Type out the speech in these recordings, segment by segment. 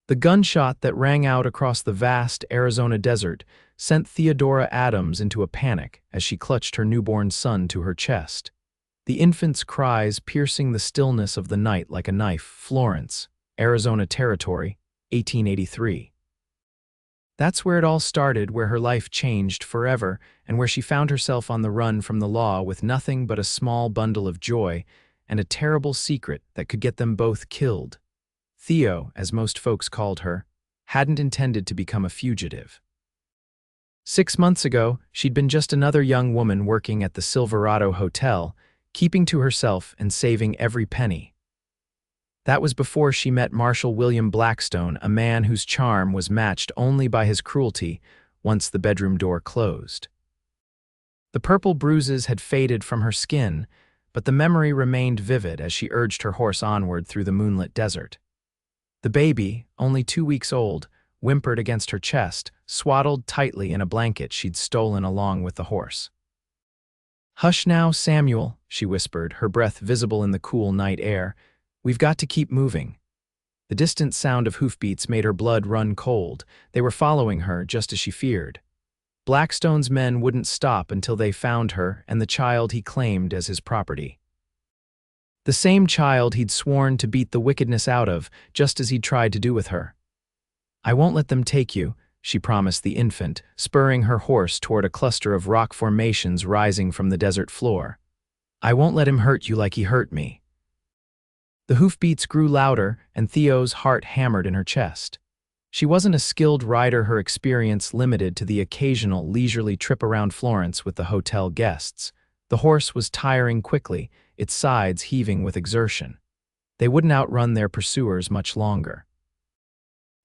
The gunshot that rang out across the vast Arizona desert sent Theodora Adams into a panic as she clutched her newborn son to her chest. The infant's cries piercing the stillness of the night like a knife. Florence, Arizona Territory, 1883. That's where it all started, where her life changed forever, and where she found herself on the run from the law with nothing but a small bundle of joy and a terrible secret that could get them both killed. Theo, as most folks called her, hadn't intended to become a fugitive. 6 months ago, she'd been just another young woman working at the Silverado Hotel, keeping to herself and saving every penny. That was before she met Marshal William Blackstone, a man whose charm was matched only by his cruelty once the bedroom door closed. The purple bruises had faded from her skin, but the memory remained vivid as she urged her horse onward through the moonlit desert. The baby, only 2 weeks old, whimpered against her chest, swaddled tightly in a blanket she'd stolen along with the horse. "Hush now, Samuel," she whispered, her breath visible in the cool night air. "We've got to keep moving." The distant sound of hoofbeats made her blood run cold. They were following her, just as she feared. Blackstone's men wouldn't stop until they found her and the child he claimed as his property. The same child he'd sworn to beat the wickedness out of, just as he'd tried to do with her. "I won't let them take you," she promised the infant, spurring her horse toward a cluster of rock formations rising from the desert floor. "I won't let him hurt you like he hurt me." The hoofbeats grew louder, and Theo's heart hammered in her chest. She wasn't a skilled rider, her experience limited to the occasional leisurely trip around Florence with the hotel guests. The horse was tiring quickly, its sides heaving with exertion. They wouldn't outrun their pursuers much longer.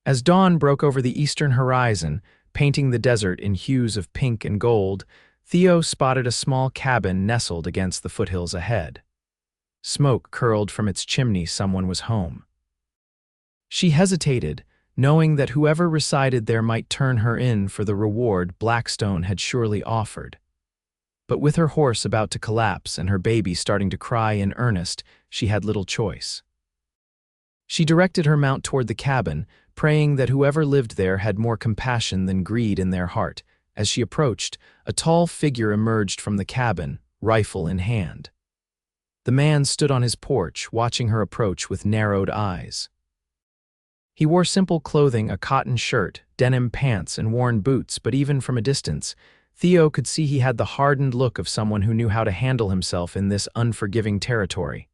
As dawn broke over the eastern horizon, painting the desert in hues of pink and gold, Theo spotted a small cabin nestled against the foothills ahead. Smoke curled from its chimney. Someone was home. She hesitated, knowing that whoever resided there might turn her in for the reward Blackstone had surely offered. But with her horse about to collapse and her baby starting to cry in earnest, she had little choice. She directed her mount toward the cabin, praying that whoever lived there had more compassion than greed in their heart. As she approached, a tall figure emerged from the cabin, rifle in hand. The man stood on his porch, watching her approach with narrowed eyes. He wore simple clothing, a cotton shirt, denim pants, and worn boots, but even from a distance, Theo could see he had the hardened look of someone who knew how to handle himself in this unforgiving territory.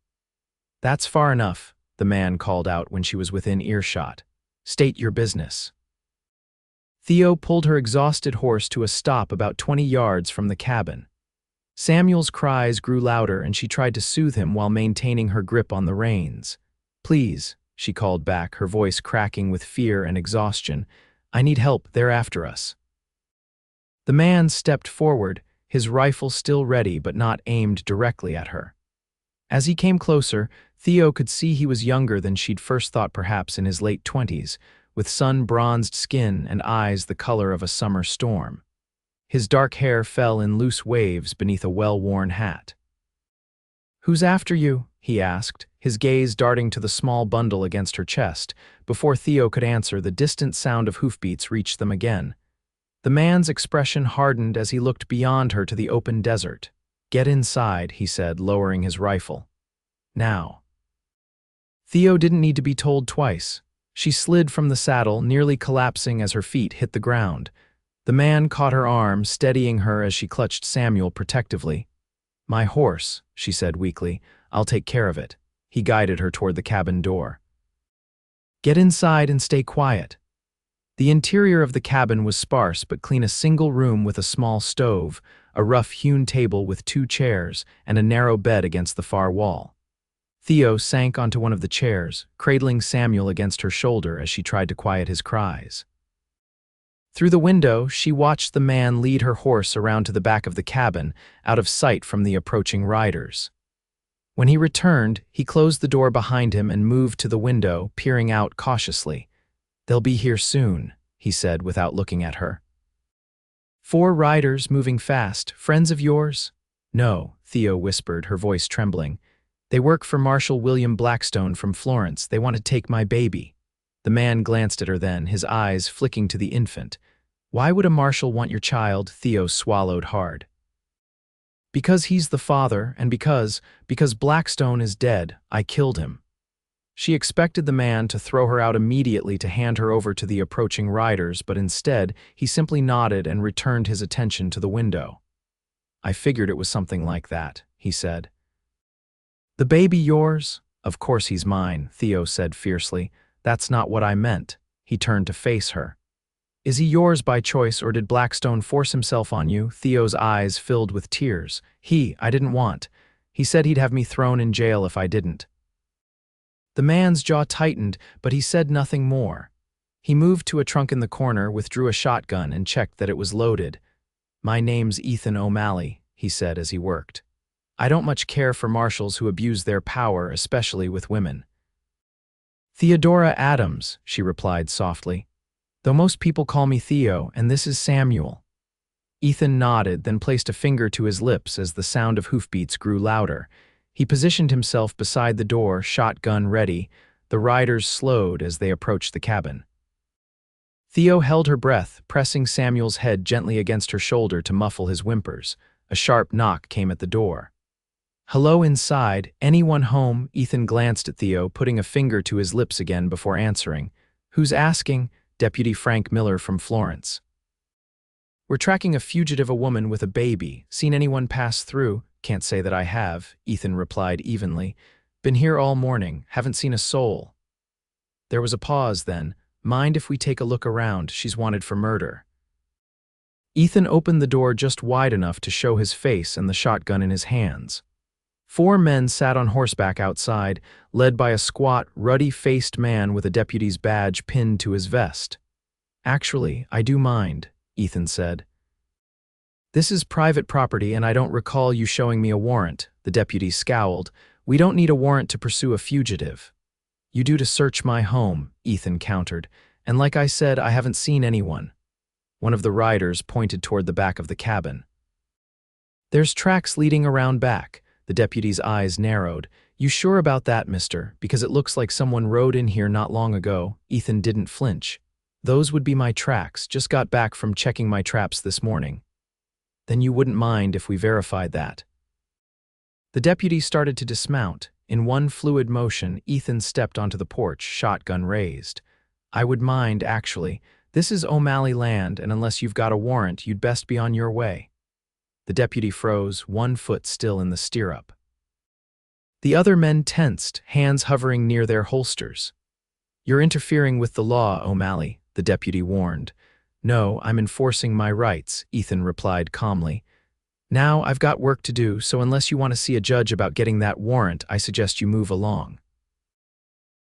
"That's far enough," the man called out when she was within earshot. "State your business." Theo pulled her exhausted horse to a stop about 20 yards from the cabin. Samuel's cries grew louder, and she tried to soothe him while maintaining her grip on the reins. "Please," she called back, her voice cracking with fear and exhaustion. "I need help. They're after us." The man stepped forward, his rifle still ready but not aimed directly at her. As he came closer, Theo could see he was younger than she'd first thought, perhaps in his late 20s, with sun-bronzed skin and eyes the color of a summer storm. His dark hair fell in loose waves beneath a well-worn hat. "Who's after you?" he asked, his gaze darting to the small bundle against her chest. Before Theo could answer, the distant sound of hoofbeats reached them again. The man's expression hardened as he looked beyond her to the open desert. "Get inside," he said, lowering his rifle. "Now." Theo didn't need to be told twice. She slid from the saddle, nearly collapsing as her feet hit the ground. The man caught her arm, steadying her as she clutched Samuel protectively. "My horse," she said weakly. "I'll take care of it." He guided her toward the cabin door. "Get inside and stay quiet." The interior of the cabin was sparse but clean, a single room with a small stove, a rough-hewn table with 2 chairs, and a narrow bed against the far wall. Theo sank onto one of the chairs, cradling Samuel against her shoulder as she tried to quiet his cries. Through the window, she watched the man lead her horse around to the back of the cabin, out of sight from the approaching riders. When he returned, he closed the door behind him and moved to the window, peering out cautiously. "They'll be here soon," he said without looking at her. "4 riders moving fast. Friends of yours?" "No," Theo whispered, her voice trembling. "They work for Marshal William Blackstone from Florence. They want to take my baby." The The man glanced at her then, his eyes flicking to the infant. Why would a marshal want your child? Theo swallowed hard. Because he's the father, and because Blackstone is dead, I killed him. She expected the man to throw her out immediately to hand her over to the approaching riders, but instead, he simply nodded and returned his attention to the window. I figured it was something like that, he said. The baby yours? Of course he's mine, Theo said fiercely. That's not what I meant. He turned to face her. Is he yours by choice, or did Blackstone force himself on you? Theo's eyes filled with tears. I didn't want. He said he'd have me thrown in jail if I didn't. The man's jaw tightened, but he said nothing more. He moved to a trunk in the corner, withdrew a shotgun, and checked that it was loaded. My name's Ethan O'Malley, he said as he worked. I don't much care for marshals who abuse their power, especially with women. Theodora Adams, she replied softly. Though most people call me Theo, and this is Samuel. Ethan nodded, then placed a finger to his lips as the sound of hoofbeats grew louder. He positioned himself beside the door, shotgun ready. The riders slowed as they approached the cabin. Theo held her breath, pressing Samuel's head gently against her shoulder to muffle his whimpers. A sharp knock came at the door. Hello inside, anyone home? Ethan glanced at Theo, putting a finger to his lips again before answering. Who's asking? Deputy Frank Miller from Florence. We're tracking a fugitive, a woman with a baby. Seen anyone pass through? Can't say that I have, Ethan replied evenly. Been here all morning, haven't seen a soul. There was a pause then. Mind if we take a look around? She's wanted for murder. Ethan opened the door just wide enough to show his face and the shotgun in his hands. 4 men sat on horseback outside, led by a squat, ruddy-faced man with a deputy's badge pinned to his vest. Actually, I do mind, Ethan said. This is private property, and I don't recall you showing me a warrant, the deputy scowled. We don't need a warrant to pursue a fugitive. You do to search my home, Ethan countered, and like I said, I haven't seen anyone. One of the riders pointed toward the back of the cabin. There's tracks leading around back. The deputy's eyes narrowed. You sure about that, mister? Because it looks like someone rode in here not long ago. Ethan didn't flinch. Those would be my tracks. Just got back from checking my traps this morning. Then you wouldn't mind if we verified that. The deputy started to dismount. In one fluid motion, Ethan stepped onto the porch, shotgun raised. I would mind, actually. This is O'Malley land, and unless you've got a warrant, you'd best be on your way. The deputy froze, one foot still in the stirrup. The other men tensed, hands hovering near their holsters. You're interfering with the law, O'Malley, the deputy warned. No, I'm enforcing my rights, Ethan replied calmly. Now I've got work to do, so unless you want to see a judge about getting that warrant, I suggest you move along.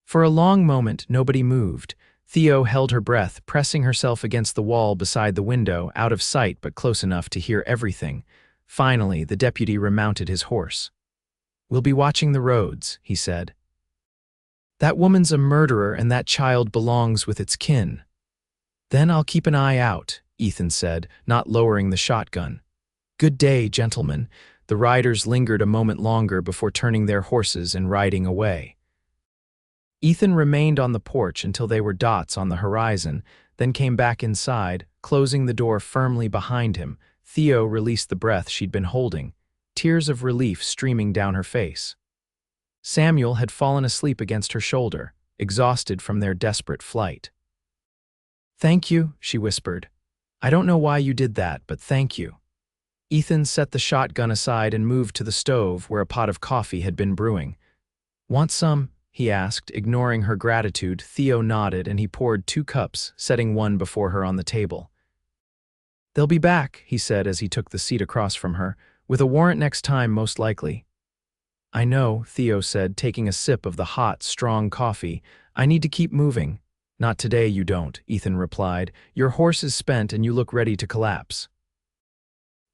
For a long moment, nobody moved. Theo held her breath, pressing herself against the wall beside the window, out of sight but close enough to hear everything. Finally, the deputy remounted his horse. We'll be watching the roads, he said. That woman's a murderer, and that child belongs with its kin. Then I'll keep an eye out, Ethan said, not lowering the shotgun. Good day, gentlemen. The riders lingered a moment longer before turning their horses and riding away. Ethan remained on the porch until they were dots on the horizon, then came back inside, closing the door firmly behind him. Theo released the breath she'd been holding, tears of relief streaming down her face. Samuel had fallen asleep against her shoulder, exhausted from their desperate flight. Thank you, she whispered. I don't know why you did that, but thank you. Ethan set the shotgun aside and moved to the stove where a pot of coffee had been brewing. Want some? He asked, ignoring her gratitude. Theo nodded, and he poured 2 cups, setting one before her on the table. They'll be back, he said as he took the seat across from her, with a warrant next time, most likely. I know, Theo said, taking a sip of the hot, strong coffee. I need to keep moving. Not today, you don't, Ethan replied. Your horse is spent and you look ready to collapse.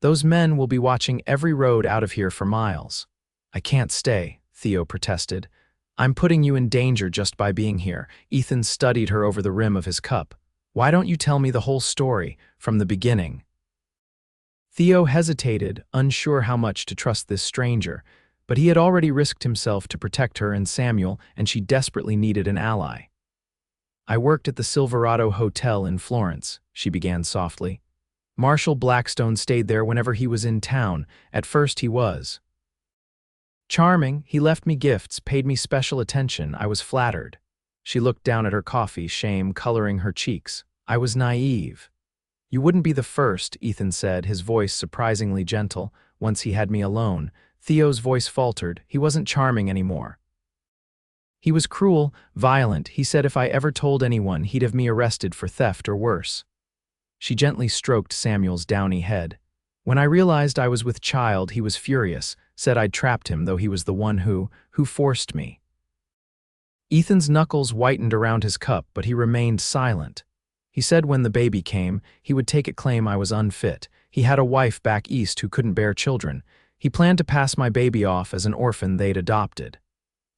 Those men will be watching every road out of here for miles. I can't stay, Theo protested. I'm putting you in danger just by being here. Ethan studied her over the rim of his cup. Why don't you tell me the whole story, from the beginning? Theo hesitated, unsure how much to trust this stranger, but he had already risked himself to protect her and Samuel, and she desperately needed an ally. I worked at the Silverado Hotel in Florence, she began softly. Marshal Blackstone stayed there whenever he was in town. At first he was charming. He left me gifts, paid me special attention. I was flattered. She looked down at her coffee, shame coloring her cheeks. I was naive. You wouldn't be the first, Ethan said, his voice surprisingly gentle, once he had me alone. Theo's voice faltered. He wasn't charming anymore. He was cruel, violent. He said if I ever told anyone, he'd have me arrested for theft or worse. She gently stroked Samuel's downy head. When I realized I was with child, he was furious, said I'd trapped him, though he was the one who forced me. Ethan's knuckles whitened around his cup, but he remained silent. He said when the baby came, he would take it, claim I was unfit. He had a wife back east who couldn't bear children. He planned to pass my baby off as an orphan they'd adopted.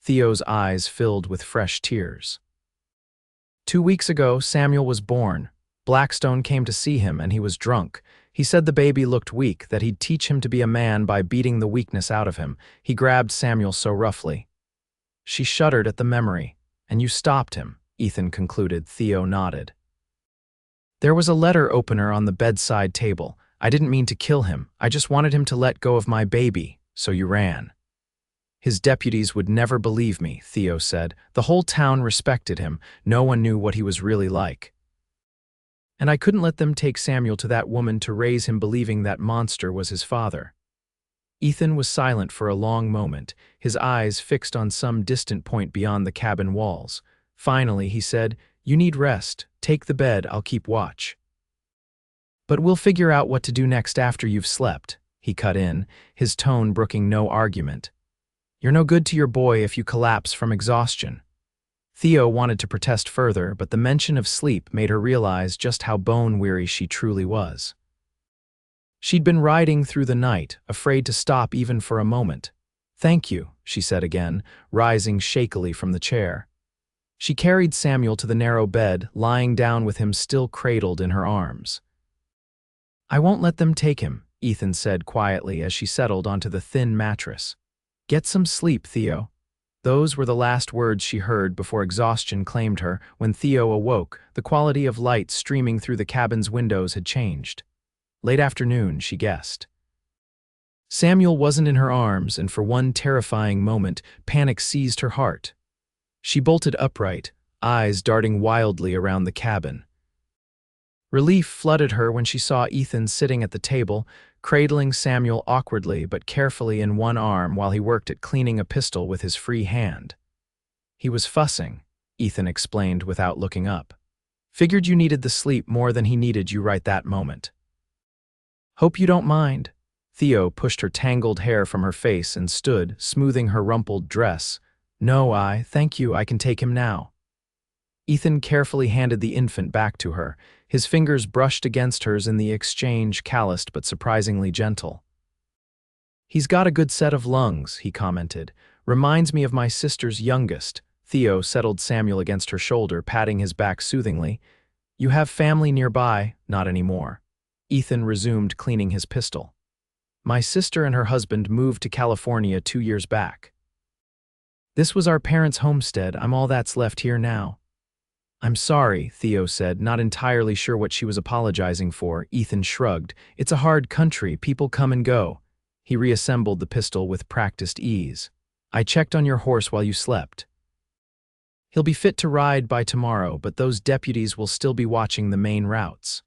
Theo's eyes filled with fresh tears. 2 weeks ago, Samuel was born. Blackstone came to see him, and he was drunk. He said the baby looked weak, that he'd teach him to be a man by beating the weakness out of him. He grabbed Samuel so roughly. She shuddered at the memory. And you stopped him, Ethan concluded. Theo nodded. There was a letter opener on the bedside table. I didn't mean to kill him. I just wanted him to let go of my baby, so you ran. His deputies would never believe me, Theo said. The whole town respected him. No one knew what he was really like. And I couldn't let them take Samuel to that woman to raise him believing that monster was his father. Ethan was silent for a long moment, his eyes fixed on some distant point beyond the cabin walls. Finally, he said, "You need rest. Take the bed, I'll keep watch." "But we'll figure out what to do next after you've slept," he cut in, his tone brooking no argument. "You're no good to your boy if you collapse from exhaustion." Theo wanted to protest further, but the mention of sleep made her realize just how bone-weary she truly was. She'd been riding through the night, afraid to stop even for a moment. "Thank you," she said again, rising shakily from the chair. She carried Samuel to the narrow bed, lying down with him still cradled in her arms. "I won't let them take him," Ethan said quietly as she settled onto the thin mattress. "Get some sleep, Theo." Those were the last words she heard before exhaustion claimed her. When Theo awoke, the quality of light streaming through the cabin's windows had changed. Late afternoon, she guessed. Samuel wasn't in her arms, and for one terrifying moment, panic seized her heart. She bolted upright, eyes darting wildly around the cabin. Relief flooded her when she saw Ethan sitting at the table, cradling Samuel awkwardly but carefully in one arm while he worked at cleaning a pistol with his free hand. "He was fussing," Ethan explained without looking up. "Figured you needed the sleep more than he needed you right that moment." "Hope you don't mind." Theo pushed her tangled hair from her face and stood, smoothing her rumpled dress. "No, thank you, I can take him now." Ethan carefully handed the infant back to her. His fingers brushed against hers in the exchange, calloused but surprisingly gentle. "He's got a good set of lungs," he commented. "Reminds me of my sister's youngest." Theo settled Samuel against her shoulder, patting his back soothingly. "You have family nearby?" "Not anymore." Ethan resumed cleaning his pistol. "My sister and her husband moved to California 2 years back. This was our parents' homestead. I'm all that's left here now." "I'm sorry," Theo said, not entirely sure what she was apologizing for. Ethan shrugged. "It's a hard country. People come and go." He reassembled the pistol with practiced ease. "I checked on your horse while you slept. He'll be fit to ride by tomorrow, but those deputies will still be watching the main routes."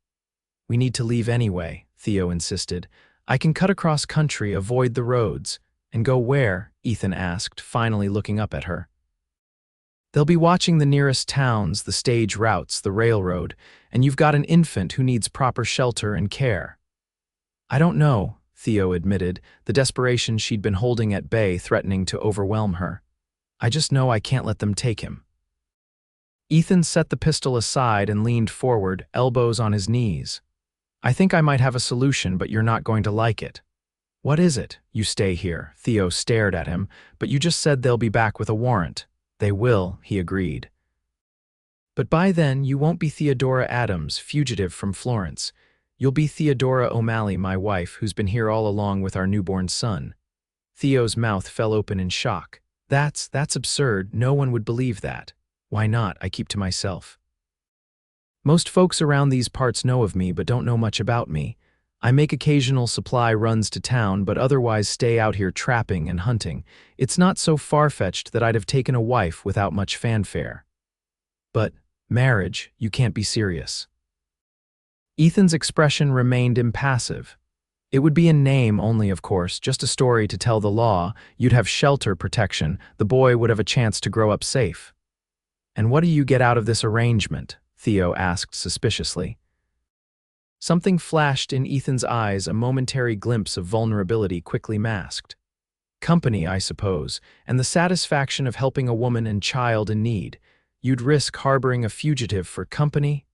"We need to leave anyway," Theo insisted. "I can cut across country, avoid the roads." "And go where?" Ethan asked, finally looking up at her. "They'll be watching the nearest towns, the stage routes, the railroad, and you've got an infant who needs proper shelter and care." "I don't know," Theo admitted, the desperation she'd been holding at bay threatening to overwhelm her. "I just know I can't let them take him." Ethan set the pistol aside and leaned forward, elbows on his knees. "I think I might have a solution, but you're not going to like it." "What is it?" "You stay here." Theo stared at him. "But you just said they'll be back with a warrant." "They will," he agreed. "But by then, you won't be Theodora Adams, fugitive from Florence. You'll be Theodora O'Malley, my wife, who's been here all along with our newborn son." Theo's mouth fell open in shock. That's absurd. No one would believe that." "Why not? I keep to myself." Most folks around these parts know of me but don't know much about me. I make occasional supply runs to town but otherwise stay out here trapping and hunting. It's not so far-fetched that I'd have taken a wife without much fanfare. But marriage, you can't be serious. Ethan's expression remained impassive. It would be in name only, of course, just a story to tell the law. You'd have shelter protection. The boy would have a chance to grow up safe. And what do you get out of this arrangement? Theo asked suspiciously. Something flashed in Ethan's eyes, a momentary glimpse of vulnerability quickly masked. Company, I suppose, and the satisfaction of helping a woman and child in need. You'd risk harboring a fugitive for company?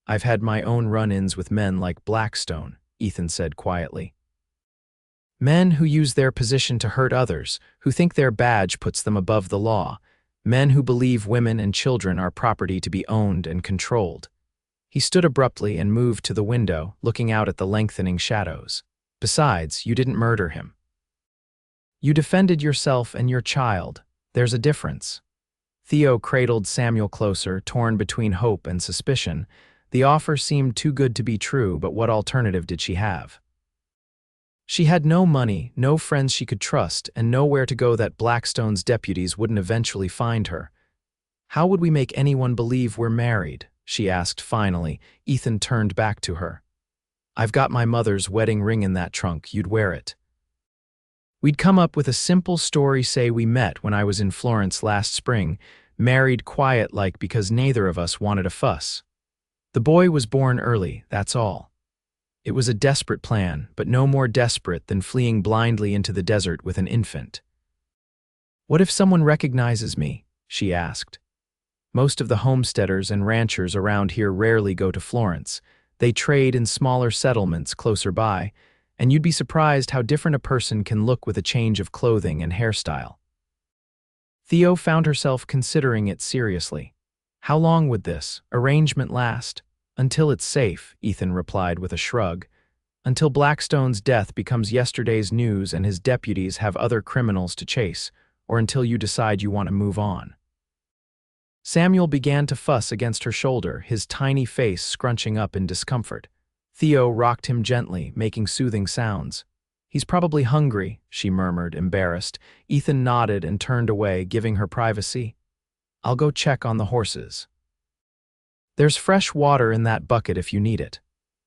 I've had my own run-ins with men like Blackstone, Ethan said quietly. Men who use their position to hurt others, who think their badge puts them above the law. Men who believe women and children are property to be owned and controlled. He stood abruptly and moved to the window, looking out at the lengthening shadows. Besides, you didn't murder him. You defended yourself and your child. There's a difference. Theo cradled Samuel closer, torn between hope and suspicion. The offer seemed too good to be true, but what alternative did she have? She had no money, no friends she could trust, and nowhere to go that Blackstone's deputies wouldn't eventually find her. How would we make anyone believe we're married? She asked finally. Ethan turned back to her. I've got my mother's wedding ring in that trunk. You'd wear it. We'd come up with a simple story, say we met when I was in Florence last spring, married quiet-like because neither of us wanted a fuss. The boy was born early, that's all. It was a desperate plan, but no more desperate than fleeing blindly into the desert with an infant. What if someone recognizes me? She asked. Most of the homesteaders and ranchers around here rarely go to Florence. They trade in smaller settlements closer by, and you'd be surprised how different a person can look with a change of clothing and hairstyle. Theo found herself considering it seriously. How long would this arrangement last? Until it's safe, Ethan replied with a shrug. Until Blackstone's death becomes yesterday's news and his deputies have other criminals to chase, or until you decide you want to move on. Samuel began to fuss against her shoulder, his tiny face scrunching up in discomfort. Theo rocked him gently, making soothing sounds. He's probably hungry, she murmured, embarrassed. Ethan nodded and turned away, giving her privacy. I'll go check on the horses. There's fresh water in that bucket if you need it.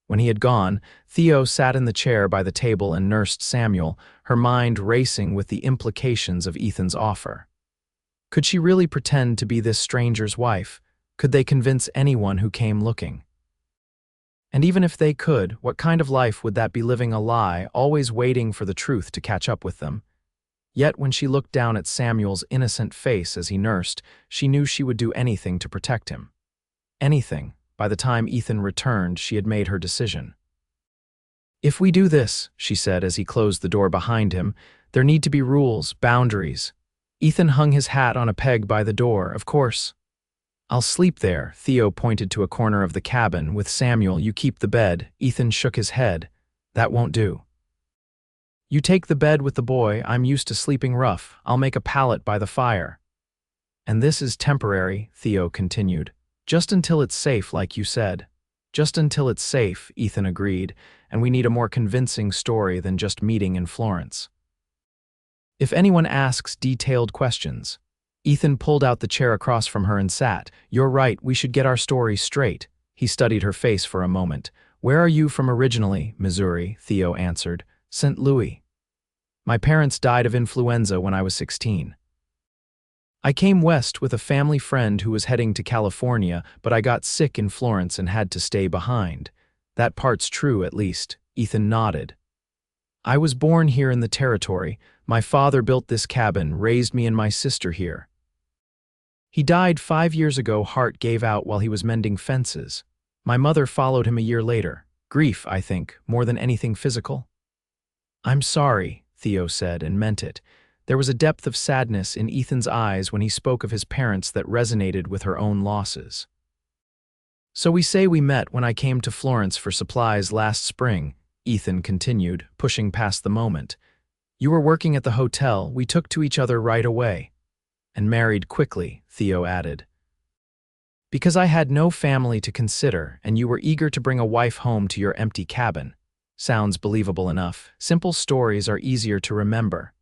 When he had gone, Theo sat in the chair by the table and nursed Samuel, her mind racing with the implications of Ethan's offer. Could she really pretend to be this stranger's wife? Could they convince anyone who came looking? And even if they could, what kind of life would that be, living a lie, always waiting for the truth to catch up with them? Yet when she looked down at Samuel's innocent face as he nursed, she knew she would do anything to protect him. Anything. By the time Ethan returned, she had made her decision. If we do this, she said as he closed the door behind him, there need to be rules, boundaries. Ethan hung his hat on a peg by the door, of course. I'll sleep there, Theo pointed to a corner of the cabin. With Samuel, you keep the bed. Ethan shook his head. That won't do. You take the bed with the boy. I'm used to sleeping rough. I'll make a pallet by the fire. And this is temporary, Theo continued. Just until it's safe, like you said. Just until it's safe, Ethan agreed, and we need a more convincing story than just meeting in Florence. If anyone asks detailed questions. Ethan pulled out the chair across from her and sat. You're right, we should get our story straight. He studied her face for a moment. Where are you from originally? Missouri, Theo answered. St. Louis. My parents died of influenza when I was 16. I came west with a family friend who was heading to California, but I got sick in Florence and had to stay behind. That part's true, at least. Ethan nodded. I was born here in the territory. My father built this cabin, raised me and my sister here. He died 5 years ago. Heart gave out while he was mending fences. My mother followed him a year later. Grief, I think, more than anything physical. I'm sorry, Theo said, and meant it. There was a depth of sadness in Ethan's eyes when he spoke of his parents that resonated with her own losses. So we say we met when I came to Florence for supplies last spring, Ethan continued, pushing past the moment. You were working at the hotel. We took to each other right away. And married quickly, Theo added. Because I had no family to consider, and you were eager to bring a wife home to your empty cabin. Sounds believable enough. Simple stories are easier to remember.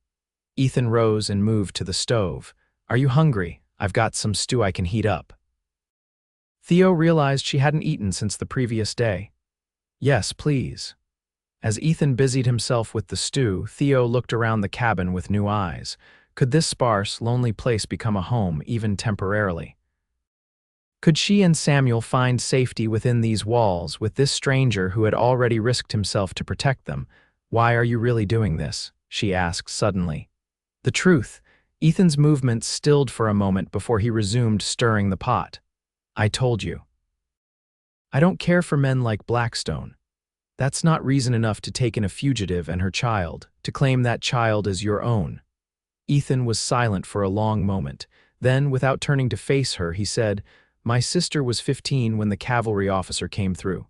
Ethan rose and moved to the stove. Are you hungry? I've got some stew I can heat up. Theo realized she hadn't eaten since the previous day. Yes, please. As Ethan busied himself with the stew, Theo looked around the cabin with new eyes. Could this sparse, lonely place become a home, even temporarily? Could she and Samuel find safety within these walls with this stranger who had already risked himself to protect them? Why are you really doing this? She asked suddenly. The truth. Ethan's movements stilled for a moment before he resumed stirring the pot. I told you. I don't care for men like Blackstone. That's not reason enough to take in a fugitive and her child, to claim that child as your own. Ethan was silent for a long moment. Then, without turning to face her, he said, My sister was 15 when the cavalry officer came through.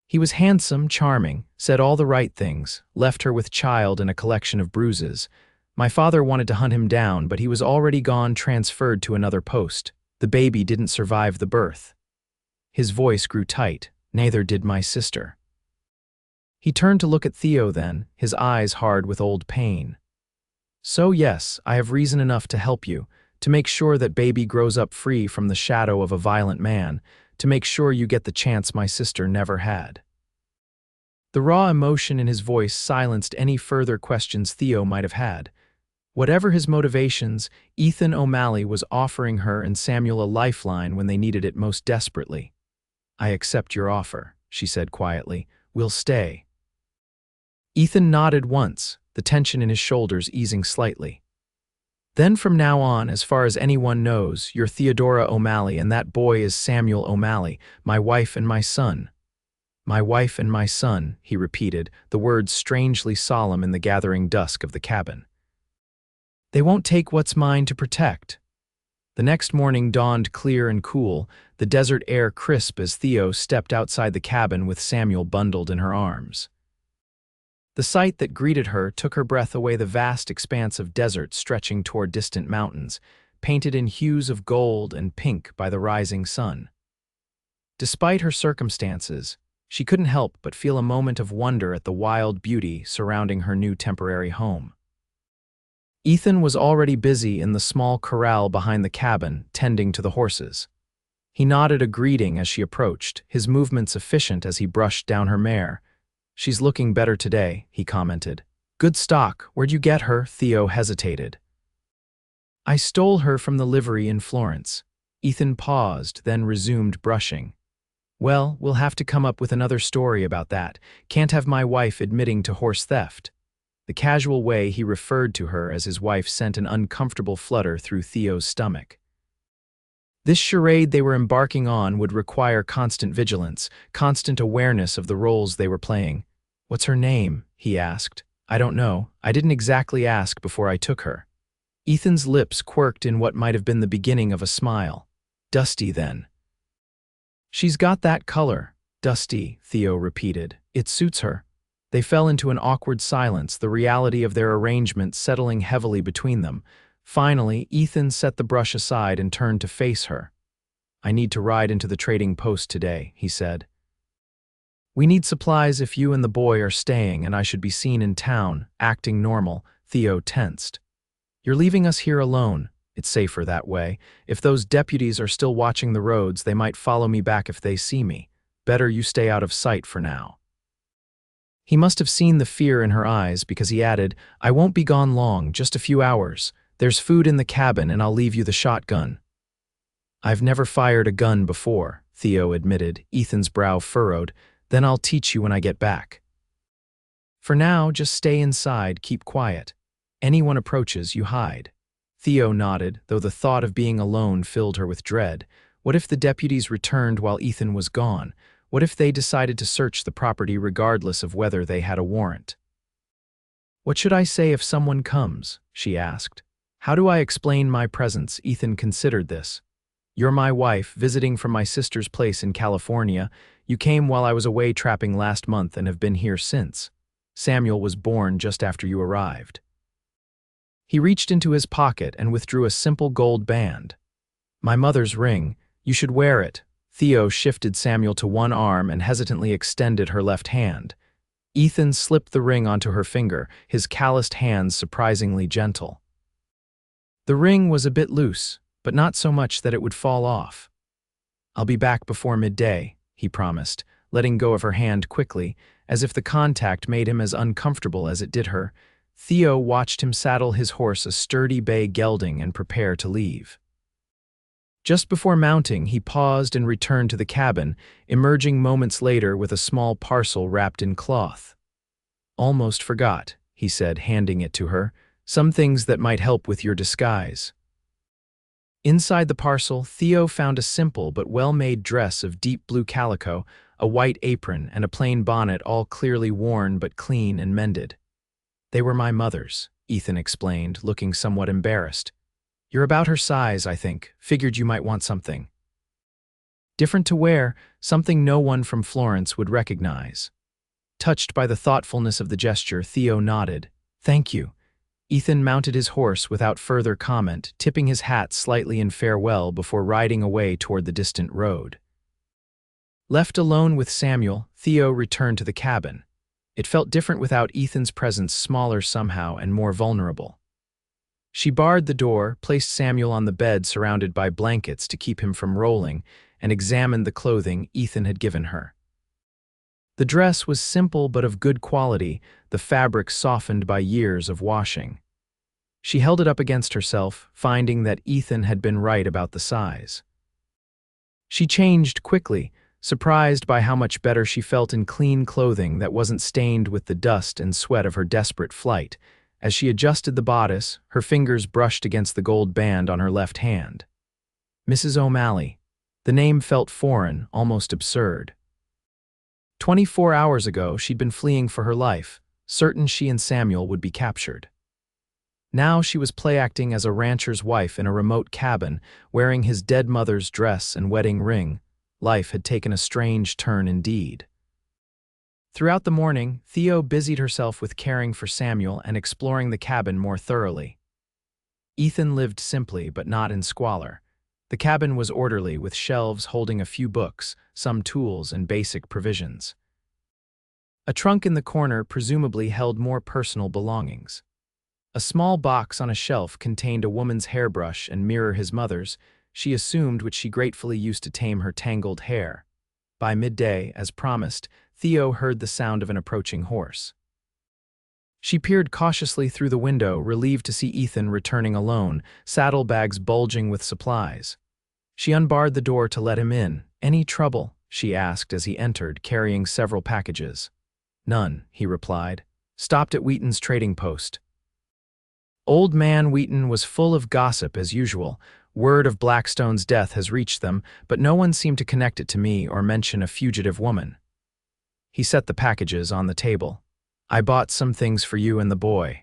He was handsome, charming, said all the right things, left her with child and a collection of bruises. My father wanted to hunt him down, but he was already gone, transferred to another post. The baby didn't survive the birth. His voice grew tight. Neither did my sister. He turned to look at Theo then, his eyes hard with old pain. So yes, I have reason enough to help you, to make sure that baby grows up free from the shadow of a violent man, to make sure you get the chance my sister never had. The raw emotion in his voice silenced any further questions Theo might have had. Whatever his motivations, Ethan O'Malley was offering her and Samuel a lifeline when they needed it most desperately. I accept your offer, she said quietly. We'll stay. Ethan nodded once, the tension in his shoulders easing slightly. Then from now on, as far as anyone knows, you're Theodora O'Malley and that boy is Samuel O'Malley, my wife and my son. My wife and my son, he repeated, the words strangely solemn in the gathering dusk of the cabin. They won't take what's mine to protect. The next morning dawned clear and cool, the desert air crisp as Theo stepped outside the cabin with Samuel bundled in her arms. The sight that greeted her took her breath away, the vast expanse of desert stretching toward distant mountains, painted in hues of gold and pink by the rising sun. Despite her circumstances, she couldn't help but feel a moment of wonder at the wild beauty surrounding her new temporary home. Ethan was already busy in the small corral behind the cabin, tending to the horses. He nodded a greeting as she approached, his movements efficient as he brushed down her mare. She's looking better today, he commented. Good stock. Where'd you get her? Theo hesitated. I stole her from the livery in Florence. Ethan paused, then resumed brushing. Well, we'll have to come up with another story about that. Can't have my wife admitting to horse theft. The casual way he referred to her as his wife sent an uncomfortable flutter through Theo's stomach. This charade they were embarking on would require constant vigilance, constant awareness of the roles they were playing. What's her name? He asked. I don't know. I didn't exactly ask before I took her. Ethan's lips quirked in what might have been the beginning of a smile. Dusty, then. She's got that color. Dusty, Theo repeated. It suits her. They fell into an awkward silence, the reality of their arrangement settling heavily between them. Finally, Ethan set the brush aside and turned to face her. I need to ride into the trading post today, he said. We need supplies if you and the boy are staying, and I should be seen in town, acting normal. Theo tensed. You're leaving us here alone. It's safer that way. If those deputies are still watching the roads, they might follow me back if they see me. Better you stay out of sight for now. He must have seen the fear in her eyes because he added, I won't be gone long, just a few hours. There's food in the cabin and I'll leave you the shotgun. I've never fired a gun before, Theo admitted, Ethan's brow furrowed. Then I'll teach you when I get back. For now, just stay inside, keep quiet. Anyone approaches, you hide. Theo nodded, though the thought of being alone filled her with dread. What if the deputies returned while Ethan was gone? What if they decided to search the property regardless of whether they had a warrant? What should I say if someone comes? She asked. How do I explain my presence? Ethan considered this. You're my wife, visiting from my sister's place in California. You came while I was away trapping last month and have been here since. Samuel was born just after you arrived. He reached into his pocket and withdrew a simple gold band. My mother's ring. You should wear it. Theo shifted Samuel to one arm and hesitantly extended her left hand. Ethan slipped the ring onto her finger, his calloused hands surprisingly gentle. The ring was a bit loose, but not so much that it would fall off. "I'll be back before midday," he promised, letting go of her hand quickly, as if the contact made him as uncomfortable as it did her. Theo watched him saddle his horse, a sturdy bay gelding, and prepare to leave. Just before mounting, he paused and returned to the cabin, emerging moments later with a small parcel wrapped in cloth. "Almost forgot," he said, handing it to her. "Some things that might help with your disguise." Inside the parcel, Theo found a simple but well-made dress of deep blue calico, a white apron, and a plain bonnet, all clearly worn but clean and mended. "They were my mother's," Ethan explained, looking somewhat embarrassed. "You're about her size, I think. Figured you might want something different to wear, something no one from Florence would recognize." Touched by the thoughtfulness of the gesture, Theo nodded. "Thank you." Ethan mounted his horse without further comment, tipping his hat slightly in farewell before riding away toward the distant road. Left alone with Samuel, Theo returned to the cabin. It felt different without Ethan's presence, smaller somehow and more vulnerable. She barred the door, placed Samuel on the bed surrounded by blankets to keep him from rolling, and examined the clothing Ethan had given her. The dress was simple but of good quality, the fabric softened by years of washing. She held it up against herself, finding that Ethan had been right about the size. She changed quickly, surprised by how much better she felt in clean clothing that wasn't stained with the dust and sweat of her desperate flight. As she adjusted the bodice, her fingers brushed against the gold band on her left hand. Mrs. O'Malley. The name felt foreign, almost absurd. 24 hours ago, she'd been fleeing for her life, certain she and Samuel would be captured. Now she was play-acting as a rancher's wife in a remote cabin, wearing his dead mother's dress and wedding ring. Life had taken a strange turn indeed. Throughout the morning, Theo busied herself with caring for Samuel and exploring the cabin more thoroughly. Ethan lived simply, but not in squalor. The cabin was orderly, with shelves holding a few books, some tools, and basic provisions. A trunk in the corner presumably held more personal belongings. A small box on a shelf contained a woman's hairbrush and mirror, his mother's, she assumed, which she gratefully used to tame her tangled hair. By midday, as promised, Theo heard the sound of an approaching horse. She peered cautiously through the window, relieved to see Ethan returning alone, saddlebags bulging with supplies. She unbarred the door to let him in. "Any trouble?" she asked as he entered, carrying several packages. "None," he replied. "Stopped at Wheaton's trading post." Old man Wheaton was full of gossip as usual. Word of Blackstone's death has reached them, but no one seemed to connect it to me or mention a fugitive woman. He set the packages on the table. "I bought some things for you and the boy."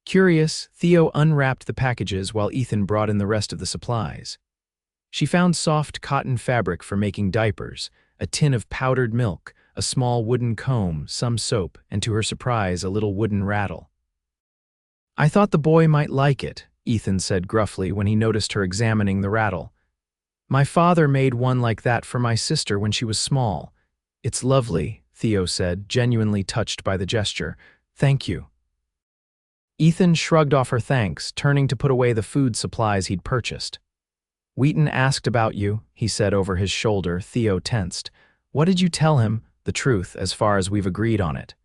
Curious, Theo unwrapped the packages while Ethan brought in the rest of the supplies. She found soft cotton fabric for making diapers, a tin of powdered milk, a small wooden comb, some soap, and to her surprise, a little wooden rattle. "I thought the boy might like it," Ethan said gruffly when he noticed her examining the rattle. "My father made one like that for my sister when she was small. It's lovely," Theo said, genuinely touched by the gesture. "Thank you." Ethan shrugged off her thanks, turning to put away the food supplies he'd purchased. "Wheaton asked about you," he said over his shoulder. Theo tensed. "What did you tell him?" "The truth, as far as we've agreed on it.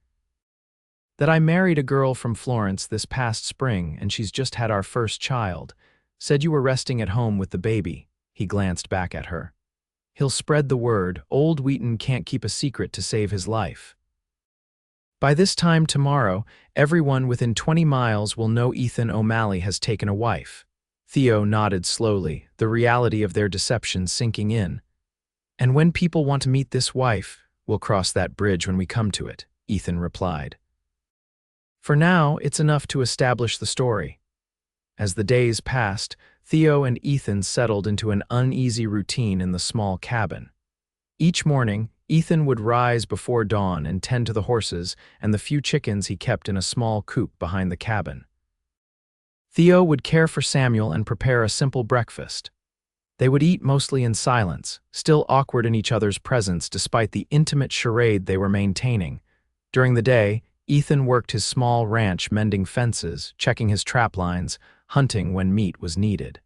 That I married a girl from Florence this past spring, and she's just had our first child. Said you were resting at home with the baby." He glanced back at her. "He'll spread the word. Old Wheaton can't keep a secret to save his life. By this time tomorrow, everyone within 20 miles will know Ethan O'Malley has taken a wife." Theo nodded slowly, the reality of their deception sinking in. "And when people want to meet this wife, we'll cross that bridge when we come to it," Ethan replied. "For now, it's enough to establish the story." As the days passed, Theo and Ethan settled into an uneasy routine in the small cabin. Each morning, Ethan would rise before dawn and tend to the horses and the few chickens he kept in a small coop behind the cabin. Theo would care for Samuel and prepare a simple breakfast. They would eat mostly in silence, still awkward in each other's presence despite the intimate charade they were maintaining. During the day, Ethan worked his small ranch mending fences, checking his trap lines, hunting when meat was needed.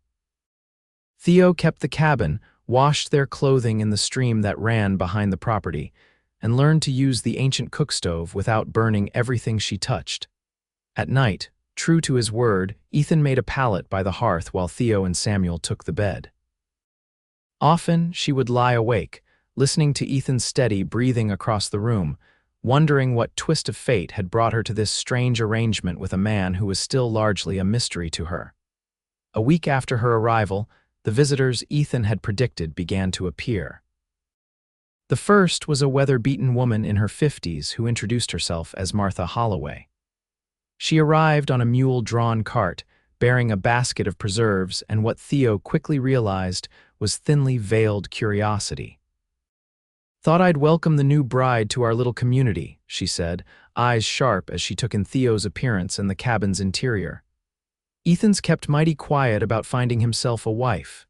Theo kept the cabin, washed their clothing in the stream that ran behind the property, and learned to use the ancient cookstove without burning everything she touched. At night, true to his word, Ethan made a pallet by the hearth while Theo and Samuel took the bed. Often, she would lie awake, listening to Ethan's steady breathing across the room, wondering what twist of fate had brought her to this strange arrangement with a man who was still largely a mystery to her. A week after her arrival, the visitors Ethan had predicted began to appear. The first was a weather-beaten woman in her 50s who introduced herself as Martha Holloway. She arrived on a mule-drawn cart, bearing a basket of preserves and what Theo quickly realized was thinly veiled curiosity. "Thought I'd welcome the new bride to our little community," she said, eyes sharp as she took in Theo's appearance and the cabin's interior. "Ethan's kept mighty quiet about finding himself a wife.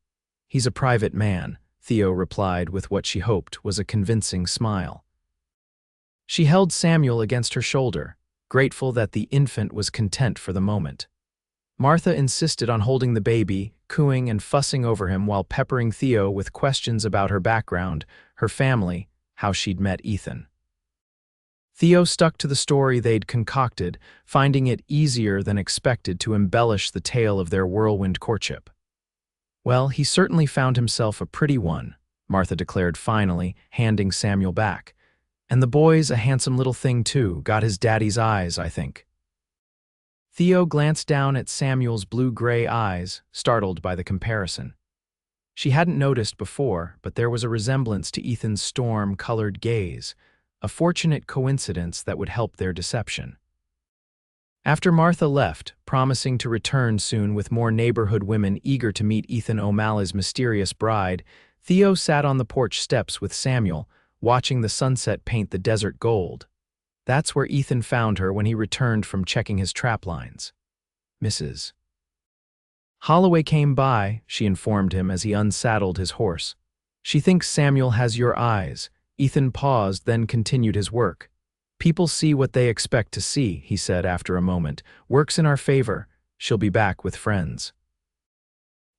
He's a private man," Theo replied with what she hoped was a convincing smile. She held Samuel against her shoulder, grateful that the infant was content for the moment. Martha insisted on holding the baby, cooing and fussing over him while peppering Theo with questions about her background, her family, how she'd met Ethan. Theo stuck to the story they'd concocted, finding it easier than expected to embellish the tale of their whirlwind courtship. "Well, he certainly found himself a pretty one," Martha declared finally, handing Samuel back. "And the boy's a handsome little thing too, got his daddy's eyes, I think." Theo glanced down at Samuel's blue-gray eyes, startled by the comparison. She hadn't noticed before, but there was a resemblance to Ethan's storm-colored gaze, a fortunate coincidence that would help their deception. After Martha left, promising to return soon with more neighborhood women eager to meet Ethan O'Malley's mysterious bride, Theo sat on the porch steps with Samuel, watching the sunset paint the desert gold. That's where Ethan found her when he returned from checking his trap lines. "Mrs. Holloway came by," she informed him as he unsaddled his horse. "She thinks Samuel has your eyes." Ethan paused, then continued his work. "People see what they expect to see," he said after a moment. "Works in our favor. She'll be back with friends."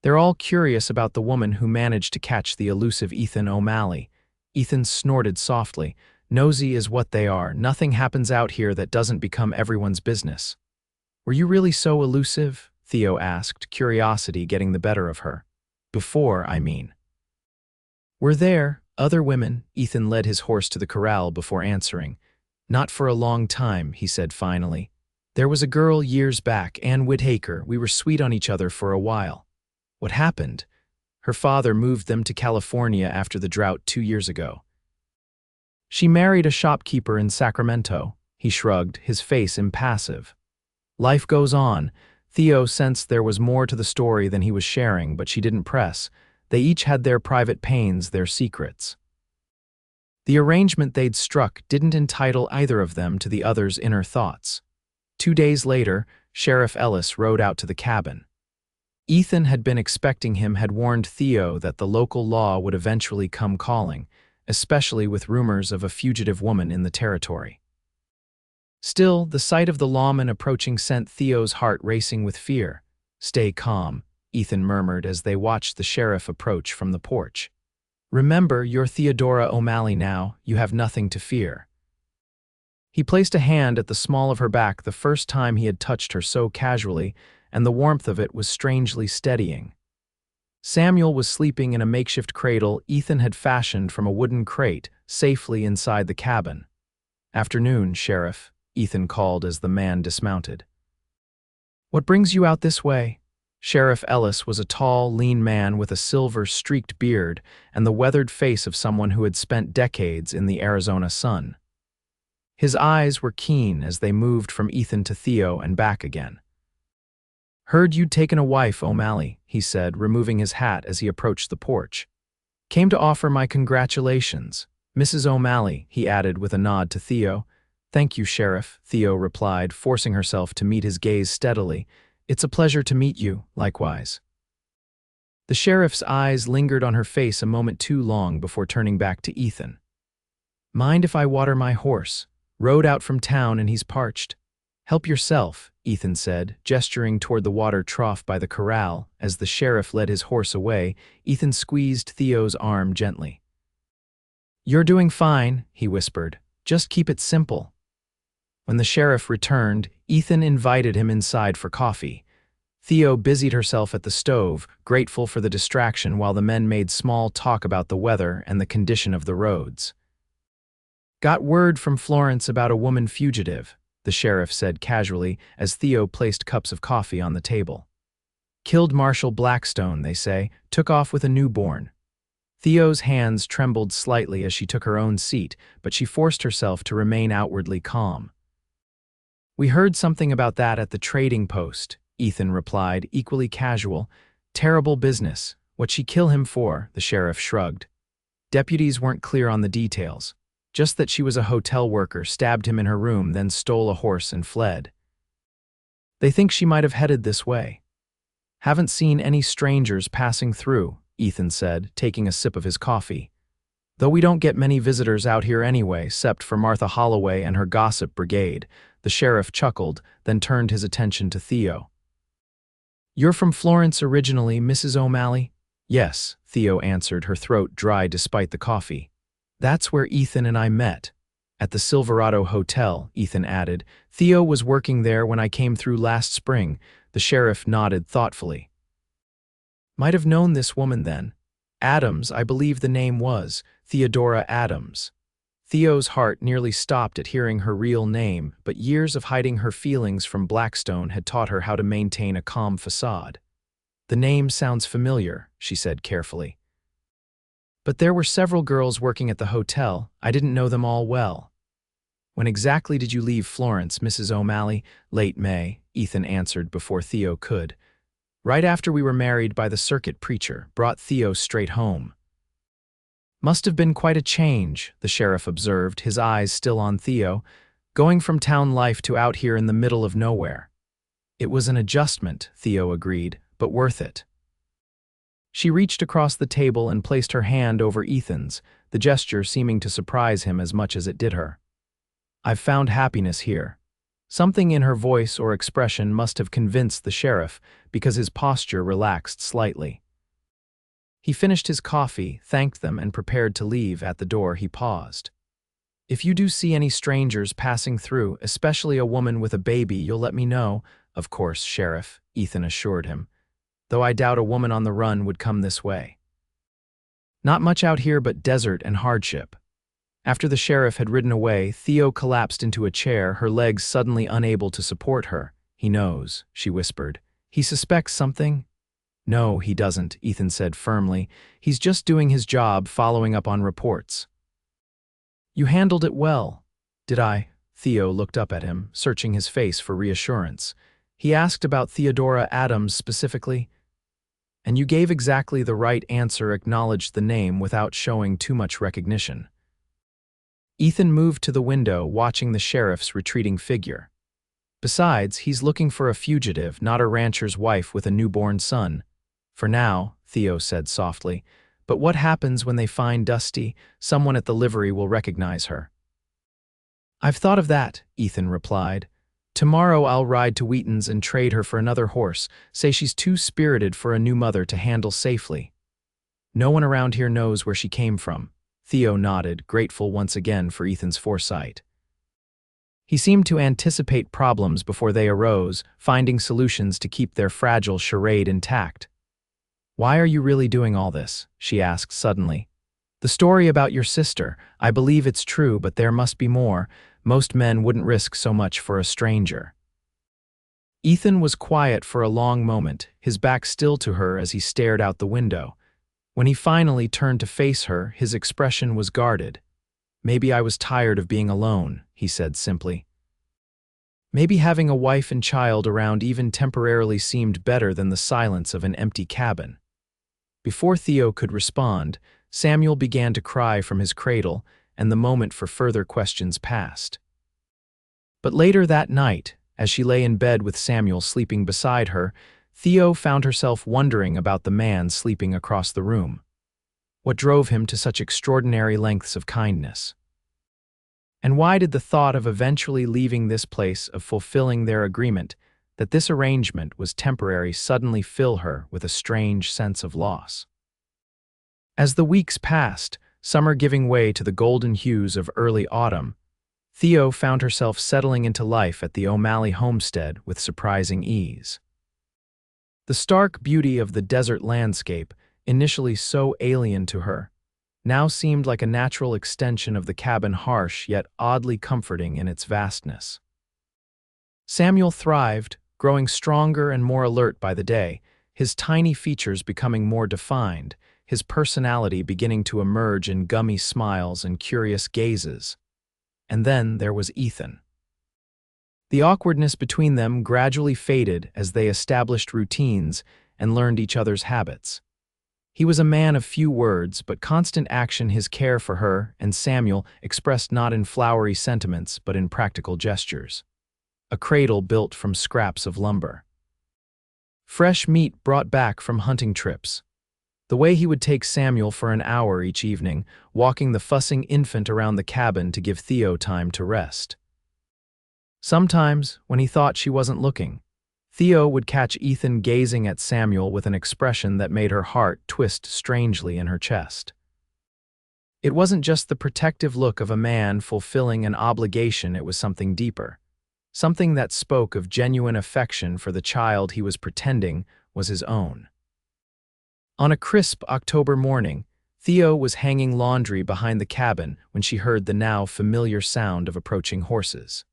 They're all curious about the woman who managed to catch the elusive Ethan O'Malley. Ethan snorted softly. "Nosy is what they are. Nothing happens out here that doesn't become everyone's business." "Were you really so elusive?" Theo asked, curiosity getting the better of her. "Before, I mean." "Were there other women?" Ethan led his horse to the corral before answering. "Not for a long time," he said finally. "There was a girl years back, Ann Whitaker. We were sweet on each other for a while." "What happened?" "Her father moved them to California after the drought 2 years ago. She married a shopkeeper in Sacramento." He shrugged, his face impassive. "Life goes on." Theo sensed there was more to the story than he was sharing, but she didn't press. They each had their private pains, their secrets. The arrangement they'd struck didn't entitle either of them to the other's inner thoughts. 2 days later, Sheriff Ellis rode out to the cabin. Ethan had been expecting him, had warned Theo that the local law would eventually come calling, especially with rumors of a fugitive woman in the territory. Still, the sight of the lawman approaching sent Theo's heart racing with fear. "Stay calm," Ethan murmured as they watched the sheriff approach from the porch. "Remember, you're Theodora O'Malley now. You have nothing to fear." He placed a hand at the small of her back the first time he had touched her so casually, and the warmth of it was strangely steadying. Samuel was sleeping in a makeshift cradle Ethan had fashioned from a wooden crate, safely inside the cabin. "Afternoon, Sheriff," Ethan called as the man dismounted. "What brings you out this way?" Sheriff Ellis was a tall, lean man with a silver-streaked beard and the weathered face of someone who had spent decades in the Arizona sun. His eyes were keen as they moved from Ethan to Theo and back again. "Heard you'd taken a wife, O'Malley," he said, removing his hat as he approached the porch. "Came to offer my congratulations. Mrs. O'Malley," he added with a nod to Theo. "Thank you, Sheriff," Theo replied, forcing herself to meet his gaze steadily. "It's a pleasure to meet you, likewise." The sheriff's eyes lingered on her face a moment too long before turning back to Ethan. "Mind if I water my horse? Rode out from town and he's parched." "Help yourself," Ethan said, gesturing toward the water trough by the corral. As the sheriff led his horse away, Ethan squeezed Theo's arm gently. "You're doing fine," he whispered. "Just keep it simple." When the sheriff returned, Ethan invited him inside for coffee. Theo busied herself at the stove, grateful for the distraction while the men made small talk about the weather and the condition of the roads. "Got word from Florence about a woman fugitive," the sheriff said casually as Theo placed cups of coffee on the table. "Killed Marshal Blackstone, they say, took off with a newborn." Theo's hands trembled slightly as she took her own seat, but she forced herself to remain outwardly calm. "We heard something about that at the trading post," Ethan replied, equally casual. "Terrible business. What'd she kill him for?" the sheriff shrugged. Deputies weren't clear on the details. Just that she was a hotel worker, stabbed him in her room, then stole a horse and fled. "They think she might have headed this way." "Haven't seen any strangers passing through," Ethan said, taking a sip of his coffee. "Though we don't get many visitors out here anyway, except for Martha Holloway and her gossip brigade." The sheriff chuckled, then turned his attention to Theo. "You're from Florence originally, Mrs. O'Malley?" "Yes," Theo answered, her throat dry despite the coffee. "That's where Ethan and I met." "At the Silverado Hotel," Ethan added. "Theo was working there when I came through last spring." The sheriff nodded thoughtfully. "Might have known this woman then. Adams, I believe the name was, Theodora Adams." Theo's heart nearly stopped at hearing her real name, but years of hiding her feelings from Blackstone had taught her how to maintain a calm facade. "The name sounds familiar," she said carefully. "But there were several girls working at the hotel. I didn't know them all well." "When exactly did you leave Florence, Mrs. O'Malley?" "Late May," Ethan answered before Theo could. "Right after we were married by the circuit preacher, brought Theo straight home." "Must have been quite a change," the sheriff observed, his eyes still on Theo, "going from town life to out here in the middle of nowhere." "It was an adjustment," Theo agreed, "but worth it." She reached across the table and placed her hand over Ethan's, the gesture seeming to surprise him as much as it did her. "I've found happiness here." Something in her voice or expression must have convinced the sheriff, because his posture relaxed slightly. He finished his coffee, thanked them, and prepared to leave. At the door, he paused. "If you do see any strangers passing through, especially a woman with a baby, you'll let me know." "Of course, Sheriff," Ethan assured him, "though I doubt a woman on the run would come this way. Not much out here but desert and hardship." After the sheriff had ridden away, Theo collapsed into a chair, her legs suddenly unable to support her. "He knows," she whispered. "He suspects something?" "No, he doesn't," Ethan said firmly. "He's just doing his job, following up on reports." "You handled it well." "Did I?" Theo looked up at him, searching his face for reassurance. He asked about Theodora Adams specifically. "And you gave exactly the right answer," acknowledged the name without showing too much recognition. Ethan moved to the window, watching the sheriff's retreating figure. "Besides, he's looking for a fugitive, not a rancher's wife with a newborn son." "For now," Theo said softly. "But what happens when they find Dusty? Someone at the livery will recognize her." "I've thought of that," Ethan replied. "Tomorrow I'll ride to Wheaton's and trade her for another horse, say she's too spirited for a new mother to handle safely. No one around here knows where she came from." Theo nodded, grateful once again for Ethan's foresight. He seemed to anticipate problems before they arose, finding solutions to keep their fragile charade intact. "Why are you really doing all this?" she asked suddenly. "The story about your sister, I believe it's true, but there must be more. Most men wouldn't risk so much for a stranger." Ethan was quiet for a long moment, his back still to her as he stared out the window. When he finally turned to face her, his expression was guarded. "Maybe I was tired of being alone," he said simply. "Maybe having a wife and child around even temporarily seemed better than the silence of an empty cabin." Before Theo could respond, Samuel began to cry from his cradle, and the moment for further questions passed. But later that night, as she lay in bed with Samuel sleeping beside her, Theo found herself wondering about the man sleeping across the room. What drove him to such extraordinary lengths of kindness? And why did the thought of eventually leaving this place, of fulfilling their agreement, that this arrangement was temporary, suddenly fill her with a strange sense of loss? As the weeks passed, summer giving way to the golden hues of early autumn, Theo found herself settling into life at the O'Malley homestead with surprising ease. The stark beauty of the desert landscape, initially so alien to her, now seemed like a natural extension of the cabin, harsh yet oddly comforting in its vastness. Samuel thrived, growing stronger and more alert by the day, his tiny features becoming more defined, his personality beginning to emerge in gummy smiles and curious gazes. And then there was Ethan. The awkwardness between them gradually faded as they established routines and learned each other's habits. He was a man of few words, but constant action. His care for her and Samuel expressed not in flowery sentiments but in practical gestures. A cradle built from scraps of lumber. Fresh meat brought back from hunting trips. The way he would take Samuel for an hour each evening, walking the fussing infant around the cabin to give Theo time to rest. Sometimes, when he thought she wasn't looking, Theo would catch Ethan gazing at Samuel with an expression that made her heart twist strangely in her chest. It wasn't just the protective look of a man fulfilling an obligation, it was something deeper. Something that spoke of genuine affection for the child he was pretending was his own. On a crisp October morning, Theo was hanging laundry behind the cabin when she heard the now familiar sound of approaching horses.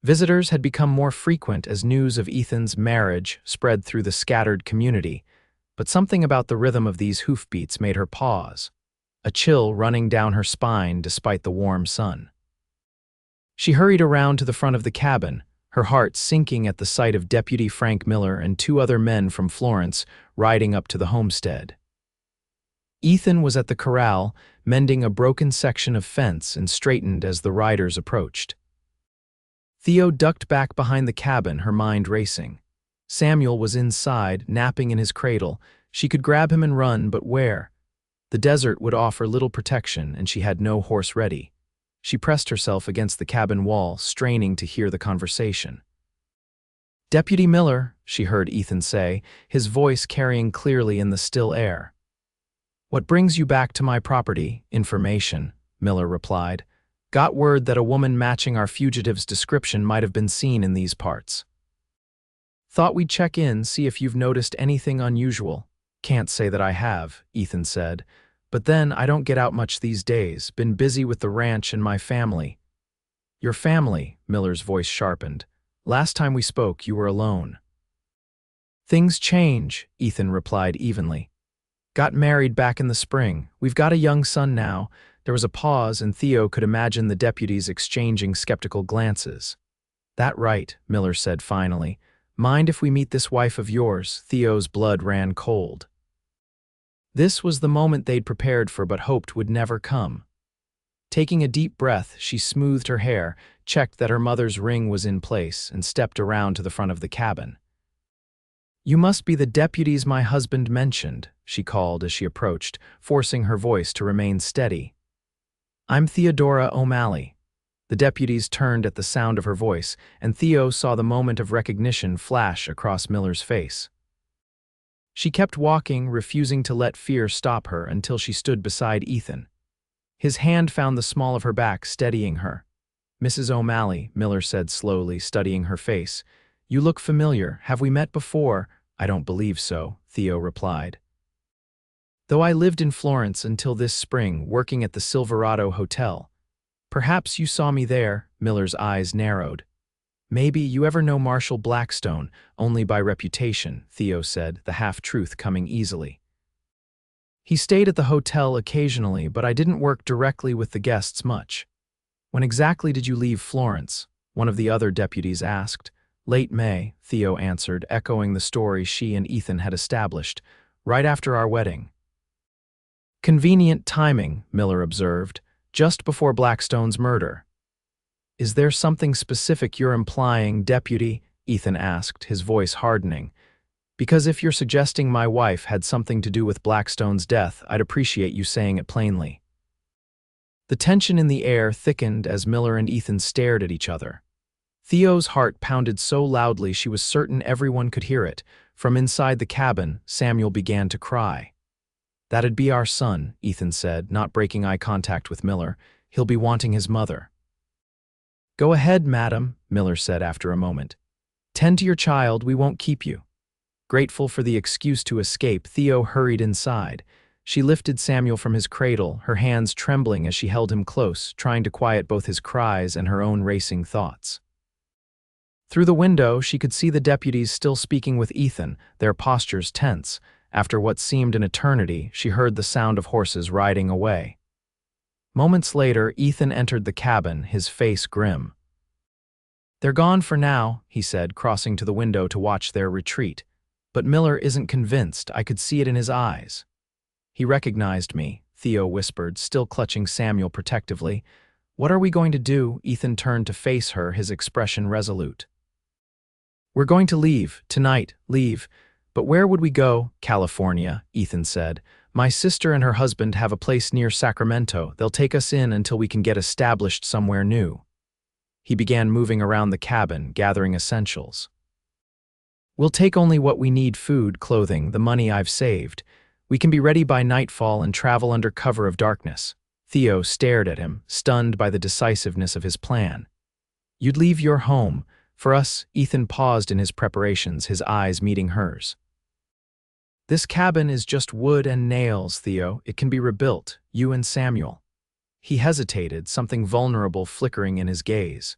Visitors had become more frequent as news of Ethan's marriage spread through the scattered community, but something about the rhythm of these hoofbeats made her pause, a chill running down her spine despite the warm sun. She hurried around to the front of the cabin, her heart sinking at the sight of Deputy Frank Miller and two other men from Florence riding up to the homestead. Ethan was at the corral, mending a broken section of fence, and straightened as the riders approached. Theo ducked back behind the cabin, her mind racing. Samuel was inside, napping in his cradle. She could grab him and run, but where? The desert would offer little protection, and she had no horse ready. She pressed herself against the cabin wall, straining to hear the conversation. "Deputy Miller," she heard Ethan say, his voice carrying clearly in the still air. "What brings you back to my property?" "Information," Miller replied. "Got word that a woman matching our fugitive's description might have been seen in these parts. Thought we'd check in, see if you've noticed anything unusual." "Can't say that I have," Ethan said. "But then I don't get out much these days, been busy with the ranch and my family." "Your family?" Miller's voice sharpened. "Last time we spoke, you were alone." "Things change," Ethan replied evenly. "Got married back in the spring. We've got a young son now." There was a pause, and Theo could imagine the deputies exchanging skeptical glances. "That right," Miller said finally. "Mind if we meet this wife of yours?" Theo's blood ran cold. This was the moment they'd prepared for but hoped would never come. Taking a deep breath, she smoothed her hair, checked that her mother's ring was in place, and stepped around to the front of the cabin. "You must be the deputies my husband mentioned," she called as she approached, forcing her voice to remain steady. "I'm Theodora O'Malley." The deputies turned at the sound of her voice, and Theo saw the moment of recognition flash across Miller's face. She kept walking, refusing to let fear stop her until she stood beside Ethan. His hand found the small of her back, steadying her. "Mrs. O'Malley," Miller said slowly, studying her face. "You look familiar. Have we met before?" "I don't believe so," Theo replied. "Though I lived in Florence until this spring, working at the Silverado Hotel. Perhaps you saw me there." Miller's eyes narrowed. "Maybe you ever know Marshal Blackstone, only by reputation," Theo said, the half-truth coming easily. "He stayed at the hotel occasionally, but I didn't work directly with the guests much." "When exactly did you leave Florence?" one of the other deputies asked. "Late May," Theo answered, echoing the story she and Ethan had established. "Right after our wedding." "Convenient timing," Miller observed, "just before Blackstone's murder." "Is there something specific you're implying, Deputy?" Ethan asked, his voice hardening. Because if you're suggesting my wife had something to do with Blackstone's death, I'd appreciate you saying it plainly. The tension in the air thickened as Miller and Ethan stared at each other. Theo's heart pounded so loudly she was certain everyone could hear it. From inside the cabin, Samuel began to cry. "That'd be our son," Ethan said, not breaking eye contact with Miller. "He'll be wanting his mother." "Go ahead, madam," Miller said after a moment. "Tend to your child, we won't keep you." Grateful for the excuse to escape, Theo hurried inside. She lifted Samuel from his cradle, her hands trembling as she held him close, trying to quiet both his cries and her own racing thoughts. Through the window, she could see the deputies still speaking with Ethan, their postures tense. After what seemed an eternity, she heard the sound of horses riding away. Moments later, Ethan entered the cabin, his face grim. "They're gone for now," he said, crossing to the window to watch their retreat. "But Miller isn't convinced. I could see it in his eyes." "He recognized me," Theo whispered, still clutching Samuel protectively. "What are we going to do?" Ethan turned to face her, his expression resolute. "We're going to leave, tonight, leave. But where would we go?" "California," Ethan said. "My sister and her husband have a place near Sacramento. They'll take us in until we can get established somewhere new." He began moving around the cabin, gathering essentials. "We'll take only what we need: food, clothing, the money I've saved. We can be ready by nightfall and travel under cover of darkness." Theo stared at him, stunned by the decisiveness of his plan. "You'd leave your home. For us," Ethan paused in his preparations, his eyes meeting hers. "This cabin is just wood and nails, Theo. It can be rebuilt, you and Samuel." He hesitated, something vulnerable flickering in his gaze.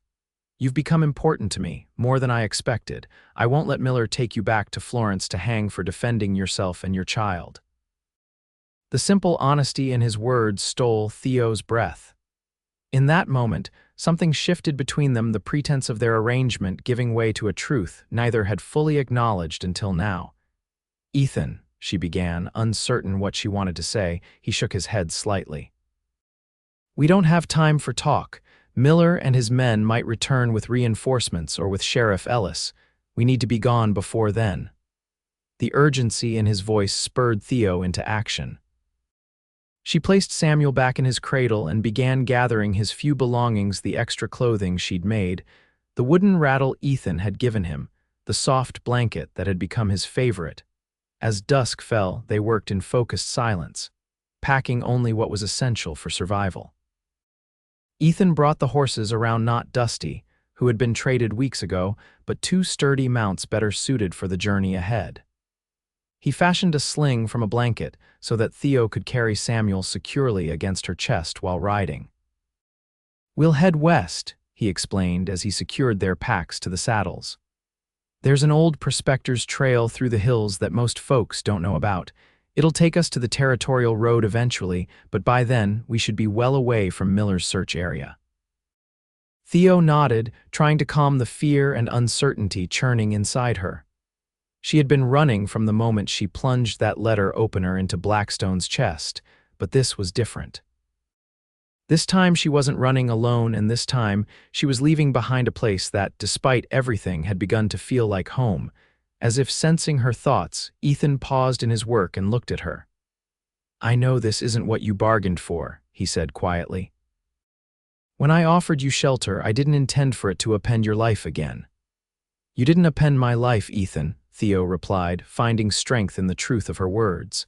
"You've become important to me, more than I expected. I won't let Miller take you back to Florence to hang for defending yourself and your child." The simple honesty in his words stole Theo's breath. In that moment, something shifted between them, the pretense of their arrangement giving way to a truth neither had fully acknowledged until now. "Ethan," she began, uncertain what she wanted to say. He shook his head slightly. "We don't have time for talk. Miller and his men might return with reinforcements or with Sheriff Ellis. We need to be gone before then." The urgency in his voice spurred Theo into action. She placed Samuel back in his cradle and began gathering his few belongings, the extra clothing she'd made, the wooden rattle Ethan had given him, the soft blanket that had become his favorite. As dusk fell, they worked in focused silence, packing only what was essential for survival. Ethan brought the horses around Not Dusty, who had been traded weeks ago, but two sturdy mounts better suited for the journey ahead. He fashioned a sling from a blanket so that Theo could carry Samuel securely against her chest while riding. "We'll head west," he explained as he secured their packs to the saddles. "There's an old prospector's trail through the hills that most folks don't know about. It'll take us to the territorial road eventually, but by then we should be well away from Miller's search area." Theo nodded, trying to calm the fear and uncertainty churning inside her. She had been running from the moment she plunged that letter opener into Blackstone's chest, but this was different. This time she wasn't running alone, and this time she was leaving behind a place that, despite everything, had begun to feel like home. As if sensing her thoughts, Ethan paused in his work and looked at her. "I know this isn't what you bargained for," he said quietly. "When I offered you shelter, I didn't intend for it to upend your life again." "You didn't upend my life, Ethan," Theo replied, finding strength in the truth of her words.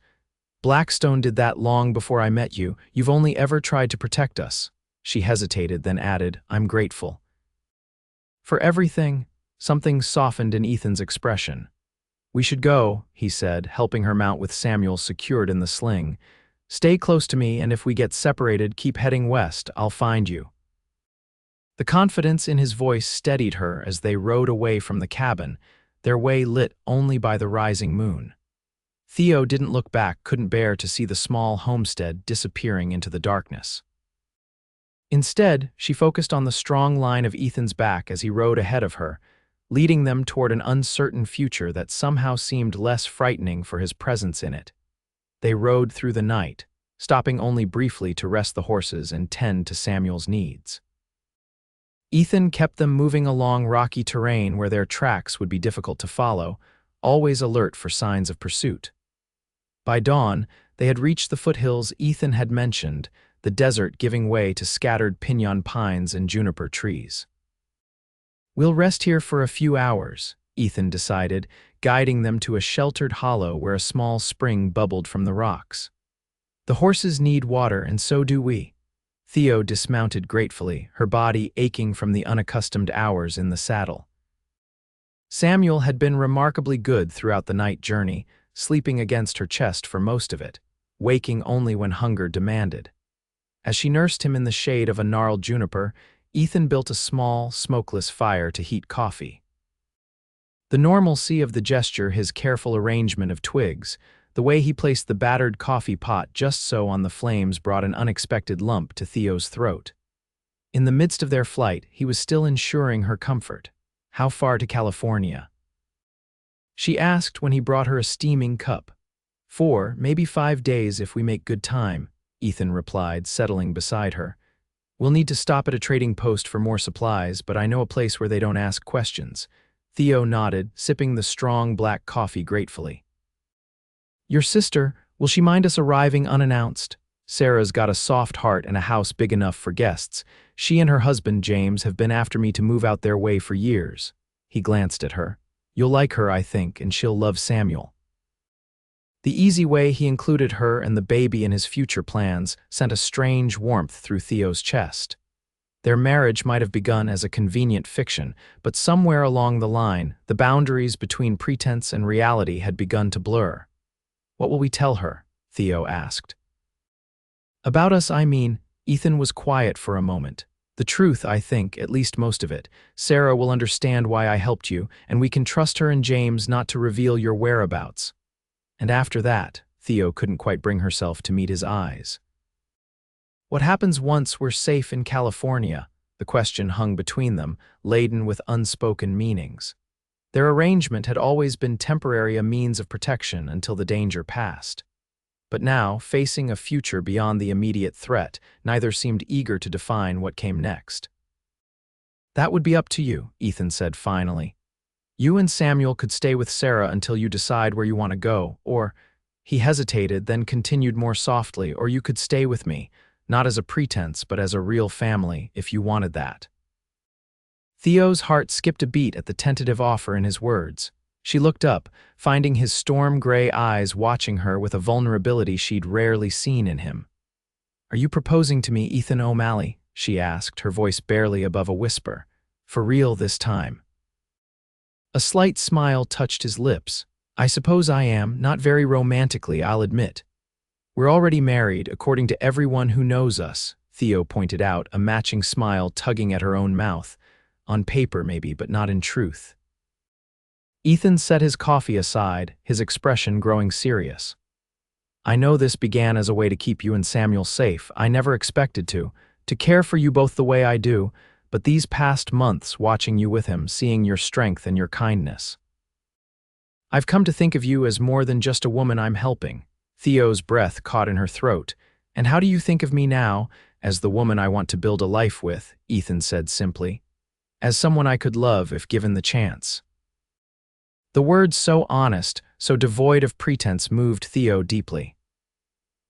"Blackstone did that long before I met you. You've only ever tried to protect us." She hesitated, then added, "I'm grateful." "For everything?" Something softened in Ethan's expression. "We should go," he said, helping her mount with Samuel secured in the sling. "Stay close to me, and if we get separated, keep heading west. I'll find you." The confidence in his voice steadied her as they rode away from the cabin, their way lit only by the rising moon. Theo didn't look back, couldn't bear to see the small homestead disappearing into the darkness. Instead, she focused on the strong line of Ethan's back as he rode ahead of her, leading them toward an uncertain future that somehow seemed less frightening for his presence in it. They rode through the night, stopping only briefly to rest the horses and tend to Samuel's needs. Ethan kept them moving along rocky terrain where their tracks would be difficult to follow, always alert for signs of pursuit. By dawn, they had reached the foothills Ethan had mentioned, the desert giving way to scattered piñon pines and juniper trees. "We'll rest here for a few hours," Ethan decided, guiding them to a sheltered hollow where a small spring bubbled from the rocks. "The horses need water, and so do we." Theo dismounted gratefully, her body aching from the unaccustomed hours in the saddle. Samuel had been remarkably good throughout the night journey, sleeping against her chest for most of it, waking only when hunger demanded. As she nursed him in the shade of a gnarled juniper, Ethan built a small, smokeless fire to heat coffee. The normalcy of the gesture, his careful arrangement of twigs, the way he placed the battered coffee pot just so on the flames brought an unexpected lump to Theo's throat. In the midst of their flight, he was still ensuring her comfort. How far to California? She asked when he brought her a steaming cup. 4, maybe 5 days if we make good time, Ethan replied, settling beside her. "We'll need to stop at a trading post for more supplies, but I know a place where they don't ask questions." Theo nodded, sipping the strong black coffee gratefully. "Your sister, will she mind us arriving unannounced? Sarah's got a soft heart and a house big enough for guests. She and her husband, James, have been after me to move out their way for years." He glanced at her. "You'll like her, I think, and she'll love Samuel." The easy way he included her and the baby in his future plans sent a strange warmth through Theo's chest. Their marriage might have begun as a convenient fiction, but somewhere along the line, the boundaries between pretense and reality had begun to blur. "What will we tell her?" Theo asked. "About us, I mean." Ethan was quiet for a moment. "The truth, I think, at least most of it. Sarah will understand why I helped you, and we can trust her and James not to reveal your whereabouts." And after that, Theo couldn't quite bring herself to meet his eyes. "What happens once we're safe in California?" The question hung between them, laden with unspoken meanings. Their arrangement had always been temporary, a means of protection until the danger passed. But now, facing a future beyond the immediate threat, neither seemed eager to define what came next. "That would be up to you," Ethan said finally. "You and Samuel could stay with Sarah until you decide where you want to go, or—" He hesitated, then continued more softly, "or you could stay with me, not as a pretense, but as a real family, if you wanted that." Theo's heart skipped a beat at the tentative offer in his words. She looked up, finding his storm-gray eyes watching her with a vulnerability she'd rarely seen in him. "Are you proposing to me, Ethan O'Malley?" she asked, her voice barely above a whisper. "For real this time?" A slight smile touched his lips. "I suppose I am, not very romantically, I'll admit." "We're already married, according to everyone who knows us," Theo pointed out, a matching smile tugging at her own mouth. "On paper, maybe, but not in truth." Ethan set his coffee aside, his expression growing serious. "I know this began as a way to keep you and Samuel safe. I never expected to care for you both the way I do, but these past months watching you with him, seeing your strength and your kindness. I've come to think of you as more than just a woman I'm helping." Theo's breath caught in her throat. "And how do you think of me now?" "As the woman I want to build a life with," Ethan said simply. "As someone I could love if given the chance." The words, so honest, so devoid of pretense, moved Theo deeply.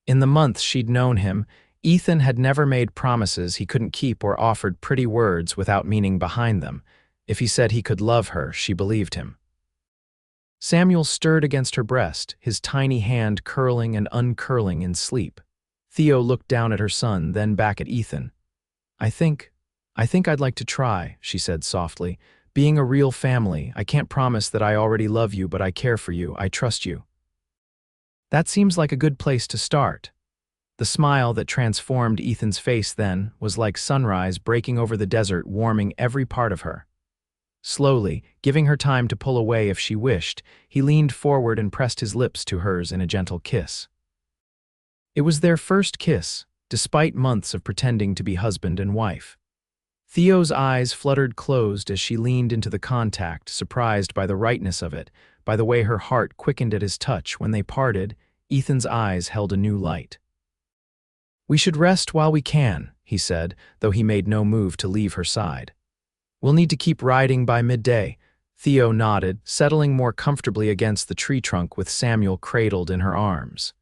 In the months she'd known him, Ethan had never made promises he couldn't keep or offered pretty words without meaning behind them. If he said he could love her, she believed him. Samuel stirred against her breast, his tiny hand curling and uncurling in sleep. Theo looked down at her son, then back at Ethan. I think I'd like to try," she said softly. "Being a real family, I can't promise that I already love you, but I care for you, I trust you." "That seems like a good place to start." The smile that transformed Ethan's face then was like sunrise breaking over the desert, warming every part of her. Slowly, giving her time to pull away if she wished, he leaned forward and pressed his lips to hers in a gentle kiss. It was their first kiss, despite months of pretending to be husband and wife. Theo's eyes fluttered closed as she leaned into the contact, surprised by the rightness of it, by the way her heart quickened at his touch. When they parted, Ethan's eyes held a new light. "We should rest while we can," he said, though he made no move to leave her side. "We'll need to keep riding by midday." Theo nodded, settling more comfortably against the tree trunk with Samuel cradled in her arms.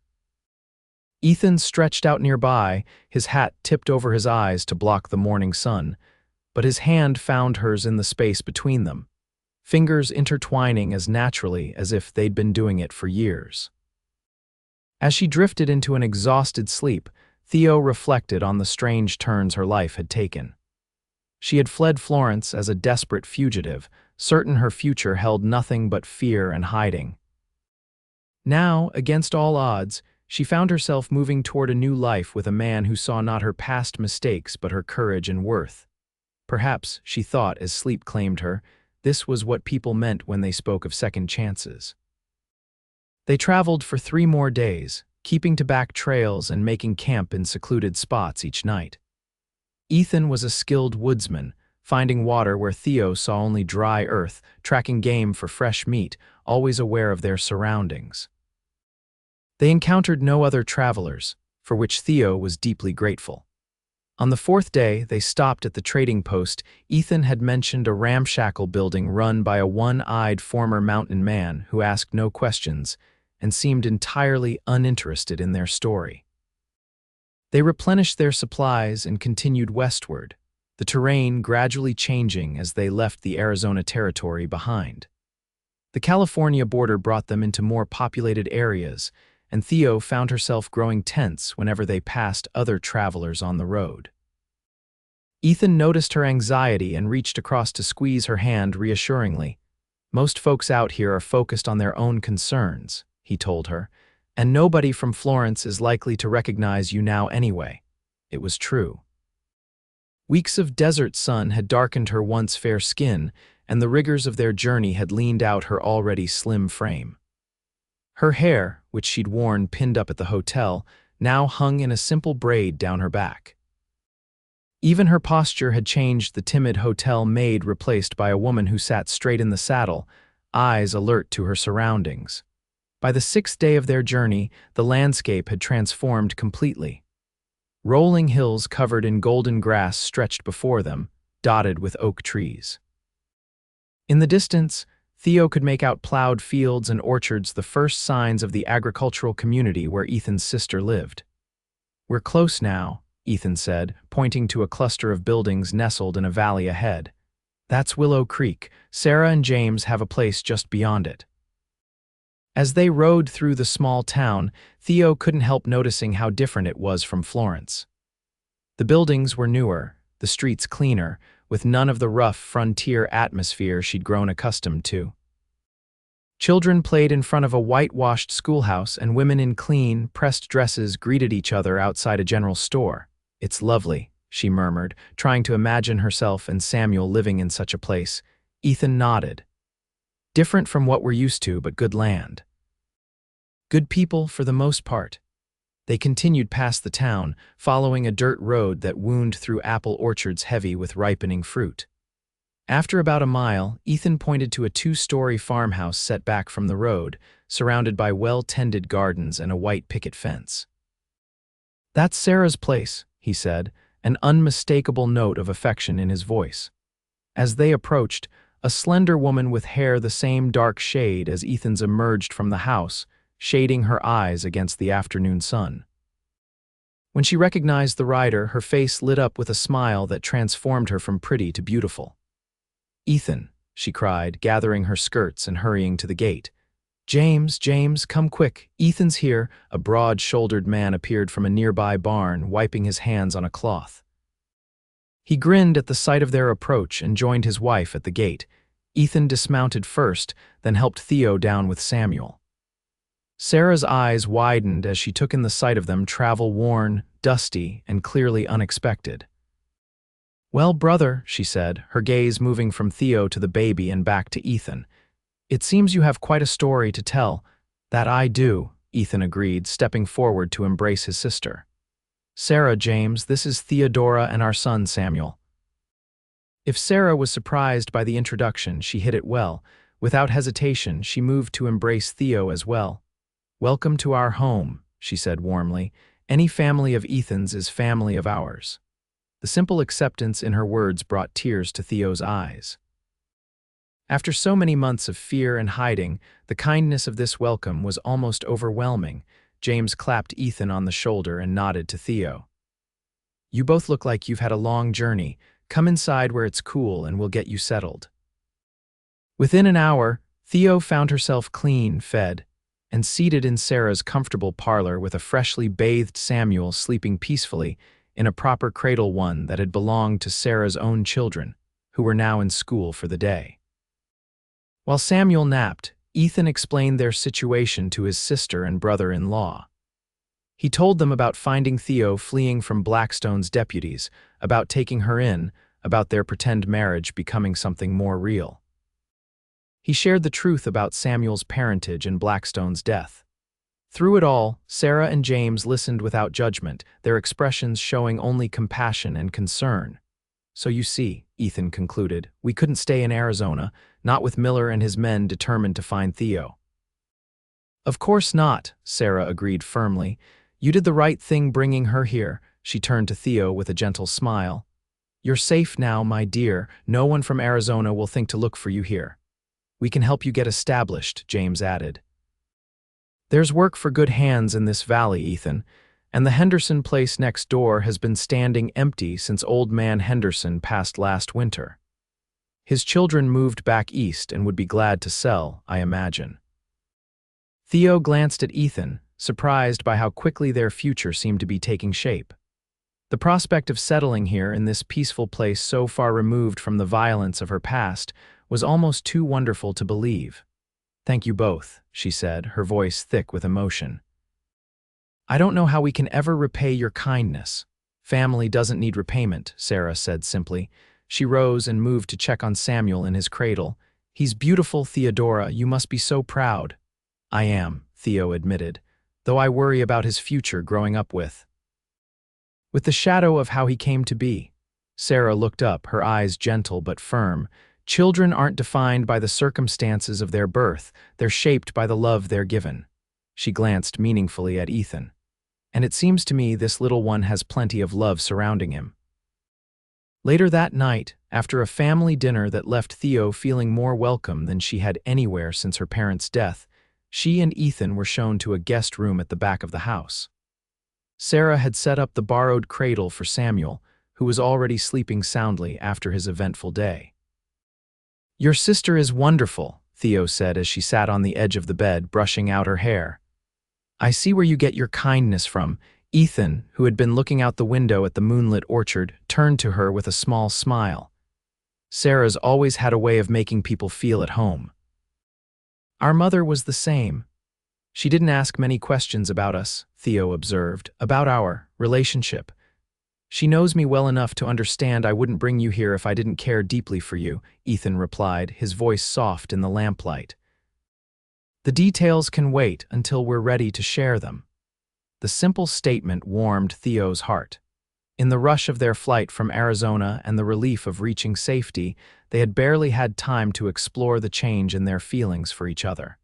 Ethan stretched out nearby, his hat tipped over his eyes to block the morning sun, but his hand found hers in the space between them, fingers intertwining as naturally as if they'd been doing it for years. As she drifted into an exhausted sleep, Theo reflected on the strange turns her life had taken. She had fled Florence as a desperate fugitive, certain her future held nothing but fear and hiding. Now, against all odds, she found herself moving toward a new life with a man who saw not her past mistakes but her courage and worth. Perhaps, she thought as sleep claimed her, this was what people meant when they spoke of second chances. They traveled for 3 more days, keeping to back trails and making camp in secluded spots each night. Ethan was a skilled woodsman, finding water where Theo saw only dry earth, tracking game for fresh meat, always aware of their surroundings. They encountered no other travelers, for which Theo was deeply grateful. On the 4th day, they stopped at the trading post. Ethan had mentioned a ramshackle building run by a one-eyed former mountain man who asked no questions and seemed entirely uninterested in their story. They replenished their supplies and continued westward, the terrain gradually changing as they left the Arizona territory behind. The California border brought them into more populated areas, and Theo found herself growing tense whenever they passed other travelers on the road. Ethan noticed her anxiety and reached across to squeeze her hand reassuringly. "Most folks out here are focused on their own concerns," he told her, "and nobody from Florence is likely to recognize you now anyway." It was true. Weeks of desert sun had darkened her once fair skin, and the rigors of their journey had leaned out her already slim frame. Her hair, which she'd worn pinned up at the hotel, now hung in a simple braid down her back. Even her posture had changed, the timid hotel maid replaced by a woman who sat straight in the saddle, eyes alert to her surroundings. By the 6th day of their journey, the landscape had transformed completely. Rolling hills covered in golden grass stretched before them, dotted with oak trees. In the distance, Theo could make out plowed fields and orchards, the first signs of the agricultural community where Ethan's sister lived. "We're close now," Ethan said, pointing to a cluster of buildings nestled in a valley ahead. "That's Willow Creek. Sarah and James have a place just beyond it." As they rode through the small town, Theo couldn't help noticing how different it was from Florence. The buildings were newer, the streets cleaner, with none of the rough frontier atmosphere she'd grown accustomed to. Children played in front of a whitewashed schoolhouse, and women in clean, pressed dresses greeted each other outside a general store. "It's lovely," she murmured, trying to imagine herself and Samuel living in such a place. Ethan nodded. "Different from what we're used to, but good land. Good people for the most part." They continued past the town, following a dirt road that wound through apple orchards heavy with ripening fruit. After about a mile, Ethan pointed to a 2-story farmhouse set back from the road, surrounded by well-tended gardens and a white picket fence. "That's Sarah's place," he said, an unmistakable note of affection in his voice. As they approached, a slender woman with hair the same dark shade as Ethan's emerged from the house, shading her eyes against the afternoon sun. When she recognized the rider, her face lit up with a smile that transformed her from pretty to beautiful. "Ethan," she cried, gathering her skirts and hurrying to the gate. James, come quick, Ethan's here." A broad-shouldered man appeared from a nearby barn, wiping his hands on a cloth. He grinned at the sight of their approach and joined his wife at the gate. Ethan dismounted first, then helped Theo down with Samuel. Sarah's eyes widened as she took in the sight of them, travel-worn, dusty, and clearly unexpected. "Well, brother," she said, her gaze moving from Theo to the baby and back to Ethan. "It seems you have quite a story to tell." "That I do," Ethan agreed, stepping forward to embrace his sister. "Sarah, James, this is Theodora and our son Samuel." If Sarah was surprised by the introduction, she hid it well. Without hesitation, she moved to embrace Theo as well. "Welcome to our home," she said warmly. "Any family of Ethan's is family of ours." The simple acceptance in her words brought tears to Theo's eyes. After so many months of fear and hiding, the kindness of this welcome was almost overwhelming. James clapped Ethan on the shoulder and nodded to Theo. "You both look like you've had a long journey. Come inside where it's cool and we'll get you settled." Within an hour, Theo found herself clean, fed, and seated in Sarah's comfortable parlor with a freshly bathed Samuel sleeping peacefully in a proper cradle, one that had belonged to Sarah's own children, who were now in school for the day. While Samuel napped, Ethan explained their situation to his sister and brother-in-law. He told them about finding Theo fleeing from Blackstone's deputies, about taking her in, about their pretend marriage becoming something more real. He shared the truth about Samuel's parentage and Blackstone's death. Through it all, Sarah and James listened without judgment, their expressions showing only compassion and concern. "So you see," Ethan concluded, "we couldn't stay in Arizona, not with Miller and his men determined to find Theo." "Of course not," Sarah agreed firmly. "You did the right thing bringing her here." She turned to Theo with a gentle smile. "You're safe now, my dear. No one from Arizona will think to look for you here. We can help you get established," James added. "There's work for good hands in this valley, Ethan, and the Henderson place next door has been standing empty since old man Henderson passed last winter. His children moved back east and would be glad to sell, I imagine." Theo glanced at Ethan, surprised by how quickly their future seemed to be taking shape. The prospect of settling here in this peaceful place so far removed from the violence of her past was almost too wonderful to believe. "Thank you both," she said, her voice thick with emotion. "I don't know how we can ever repay your kindness." "Family doesn't need repayment," Sarah said simply. She rose and moved to check on Samuel in his cradle. "He's beautiful, Theodora. You must be so proud." "I am," Theo admitted, "though I worry about his future growing up with the shadow of how he came to be." Sarah looked up, her eyes gentle but firm. "Children aren't defined by the circumstances of their birth, they're shaped by the love they're given." She glanced meaningfully at Ethan. "And it seems to me this little one has plenty of love surrounding him." Later that night, after a family dinner that left Theo feeling more welcome than she had anywhere since her parents' death, she and Ethan were shown to a guest room at the back of the house. Sarah had set up the borrowed cradle for Samuel, who was already sleeping soundly after his eventful day. "Your sister is wonderful," Theo said as she sat on the edge of the bed brushing out her hair. "I see where you get your kindness from." Ethan, who had been looking out the window at the moonlit orchard, turned to her with a small smile. "Sarah's always had a way of making people feel at home. Our mother was the same. She didn't ask many questions about us," Theo observed, "about our relationship. She knows me well enough to understand I wouldn't bring you here if I didn't care deeply for you," Ethan replied, his voice soft in the lamplight. "The details can wait until we're ready to share them." The simple statement warmed Theo's heart. In the rush of their flight from Arizona and the relief of reaching safety, they had barely had time to explore the change in their feelings for each other.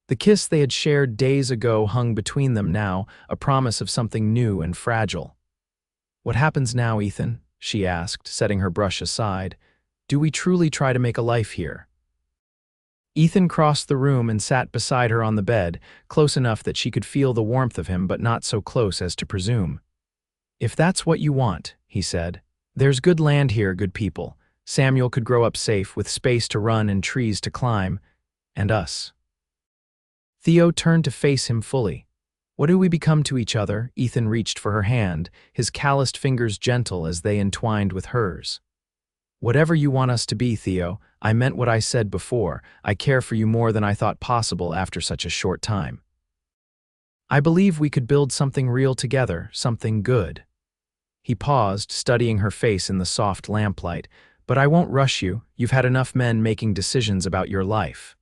The kiss they had shared days ago hung between them now, a promise of something new and fragile. "What happens now, Ethan?" she asked, setting her brush aside. "Do we truly try to make a life here?" Ethan crossed the room and sat beside her on the bed, close enough that she could feel the warmth of him but not so close as to presume. "If that's what you want," he said, "there's good land here, good people. Samuel could grow up safe with space to run and trees to climb. And us." Theo turned to face him fully. "What do we become to each other?" Ethan reached for her hand, his calloused fingers gentle as they entwined with hers. "Whatever you want us to be, Theo. I meant what I said before. I care for you more than I thought possible after such a short time. I believe we could build something real together, something good." He paused, studying her face in the soft lamplight. "But I won't rush you. You've had enough men making decisions about your life."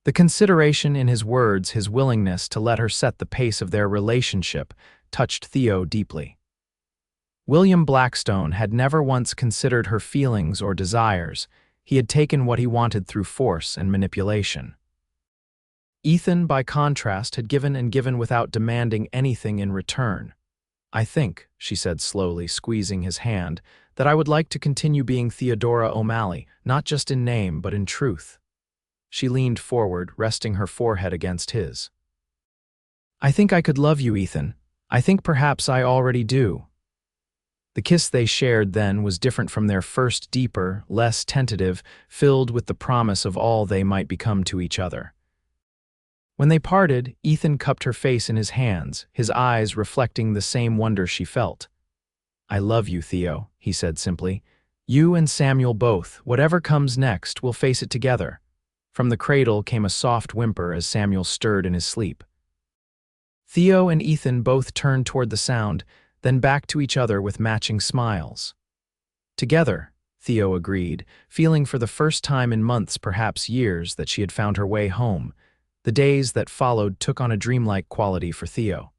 The consideration in his words, his willingness to let her set the pace of their relationship, touched Theo deeply. William Blackstone had never once considered her feelings or desires. He had taken what he wanted through force and manipulation. Ethan, by contrast, had given and given without demanding anything in return. "I think," she said slowly, squeezing his hand, that I would like to continue being Theodora O'Malley, not just in name, but in truth." She leaned forward, resting her forehead against his. "I think I could love you, Ethan. I think perhaps I already do." The kiss they shared then was different from their first, deeper, less tentative, filled with the promise of all they might become to each other. When they parted, Ethan cupped her face in his hands, his eyes reflecting the same wonder she felt. "I love you, Theo," he said simply. "You and Samuel both, whatever comes next, we'll face it together." From the cradle came a soft whimper as Samuel stirred in his sleep. Theo and Ethan both turned toward the sound, then back to each other with matching smiles. "Together," Theo agreed, feeling for the first time in months, perhaps years, that she had found her way home. The days that followed took on a dreamlike quality for Theo.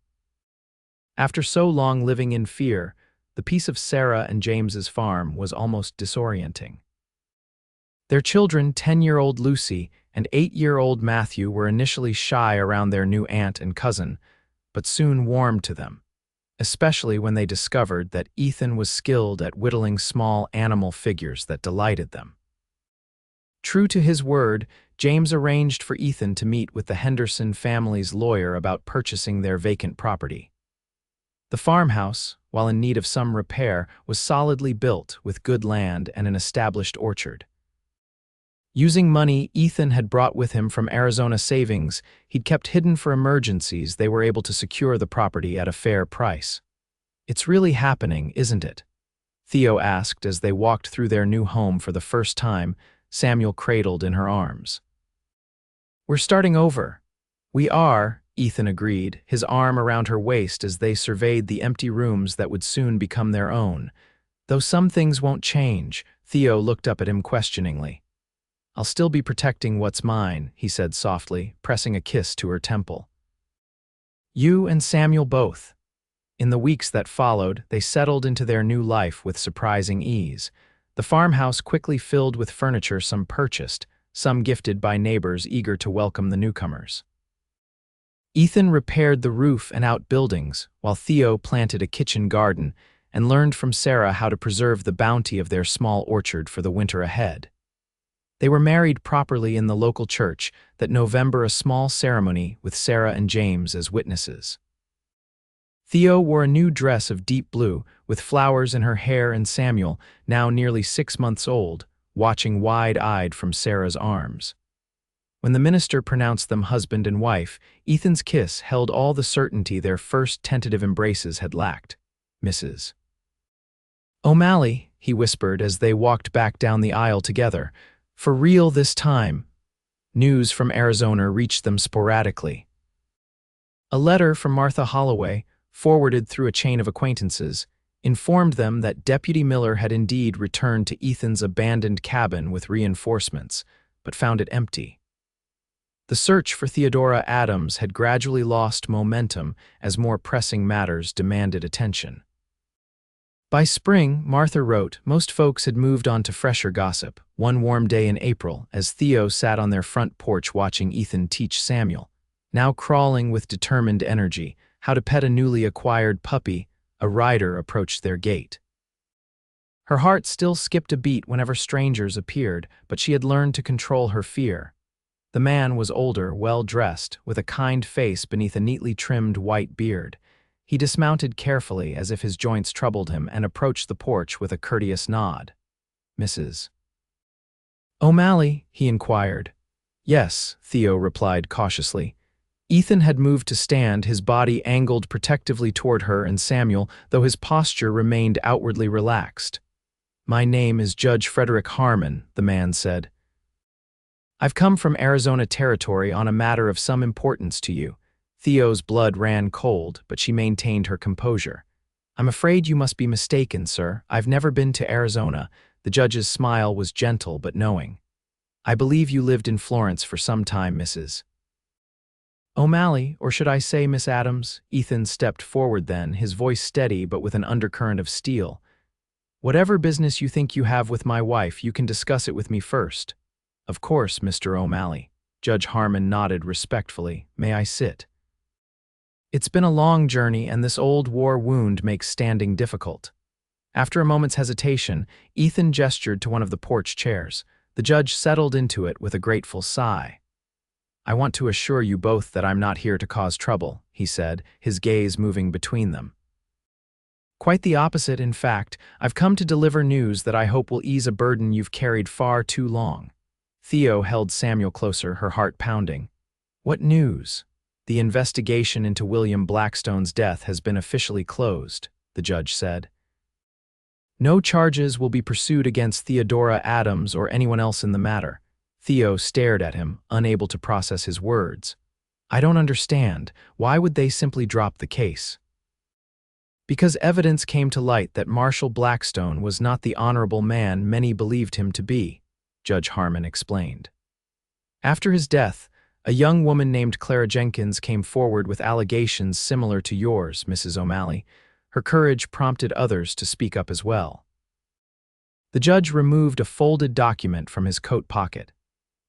After so long living in fear, the peace of Sarah and James's farm was almost disorienting. Their children, 10-year-old Lucy and 8-year-old Matthew, were initially shy around their new aunt and cousin, but soon warmed to them, especially when they discovered that Ethan was skilled at whittling small animal figures that delighted them. True to his word, James arranged for Ethan to meet with the Henderson family's lawyer about purchasing their vacant property. The farmhouse, while in need of some repair, was solidly built with good land and an established orchard. Using money Ethan had brought with him from Arizona savings he'd kept hidden for emergencies, they were able to secure the property at a fair price. "It's really happening, isn't it?" Theo asked as they walked through their new home for the first time, Samuel cradled in her arms. "We're starting over." "We are," Ethan agreed, his arm around her waist as they surveyed the empty rooms that would soon become their own. "Though some things won't change." Theo looked up at him questioningly. "I'll still be protecting what's mine," he said softly, pressing a kiss to her temple. "You and Samuel both." In the weeks that followed, they settled into their new life with surprising ease. The farmhouse quickly filled with furniture, some purchased, some gifted by neighbors eager to welcome the newcomers. Ethan repaired the roof and outbuildings, while Theo planted a kitchen garden and learned from Sarah how to preserve the bounty of their small orchard for the winter ahead. They were married properly in the local church that November, a small ceremony with Sarah and James as witnesses. Theo wore a new dress of deep blue, with flowers in her hair, and Samuel, now nearly 6 months old, watching wide-eyed from Sarah's arms. When the minister pronounced them husband and wife, Ethan's kiss held all the certainty their first tentative embraces had lacked. "Mrs. O'Malley," he whispered as they walked back down the aisle together. "For real this time." News from Arizona reached them sporadically. A letter from Martha Holloway, forwarded through a chain of acquaintances, informed them that Deputy Miller had indeed returned to Ethan's abandoned cabin with reinforcements, but found it empty. The search for Theodora Adams had gradually lost momentum as more pressing matters demanded attention. By spring, Martha wrote, most folks had moved on to fresher gossip. One warm day in April, as Theo sat on their front porch watching Ethan teach Samuel, now crawling with determined energy, how to pet a newly acquired puppy, a rider approached their gate. Her heart still skipped a beat whenever strangers appeared, but she had learned to control her fear. The man was older, well-dressed, with a kind face beneath a neatly trimmed white beard. He dismounted carefully as if his joints troubled him and approached the porch with a courteous nod. "Mrs. O'Malley?" he inquired. "Yes," Theo replied cautiously. Ethan had moved to stand, his body angled protectively toward her and Samuel, though his posture remained outwardly relaxed. "My name is Judge Frederick Harmon," the man said. "I've come from Arizona Territory on a matter of some importance to you." Theo's blood ran cold, but she maintained her composure. "I'm afraid you must be mistaken, sir. I've never been to Arizona." The judge's smile was gentle but knowing. "I believe you lived in Florence for some time, Mrs. O'Malley, or should I say Miss Adams?" Ethan stepped forward then, his voice steady but with an undercurrent of steel. "Whatever business you think you have with my wife, you can discuss it with me first." "Of course, Mr. O'Malley." Judge Harmon nodded respectfully. "May I sit?" "It's been a long journey, and this old war wound makes standing difficult." After a moment's hesitation, Ethan gestured to one of the porch chairs. The judge settled into it with a grateful sigh. "I want to assure you both that I'm not here to cause trouble," he said, his gaze moving between them. "Quite the opposite, in fact. I've come to deliver news that I hope will ease a burden you've carried far too long." Theo held Samuel closer, her heart pounding. "What news?" "The investigation into William Blackstone's death has been officially closed," the judge said. "No charges will be pursued against Theodora Adams or anyone else in the matter." Theo stared at him, unable to process his words. "I don't understand. Why would they simply drop the case?" "Because evidence came to light that Marshal Blackstone was not the honorable man many believed him to be," Judge Harmon explained. "After his death, a young woman named Clara Jenkins came forward with allegations similar to yours, Mrs. O'Malley. Her courage prompted others to speak up as well." The judge removed a folded document from his coat pocket.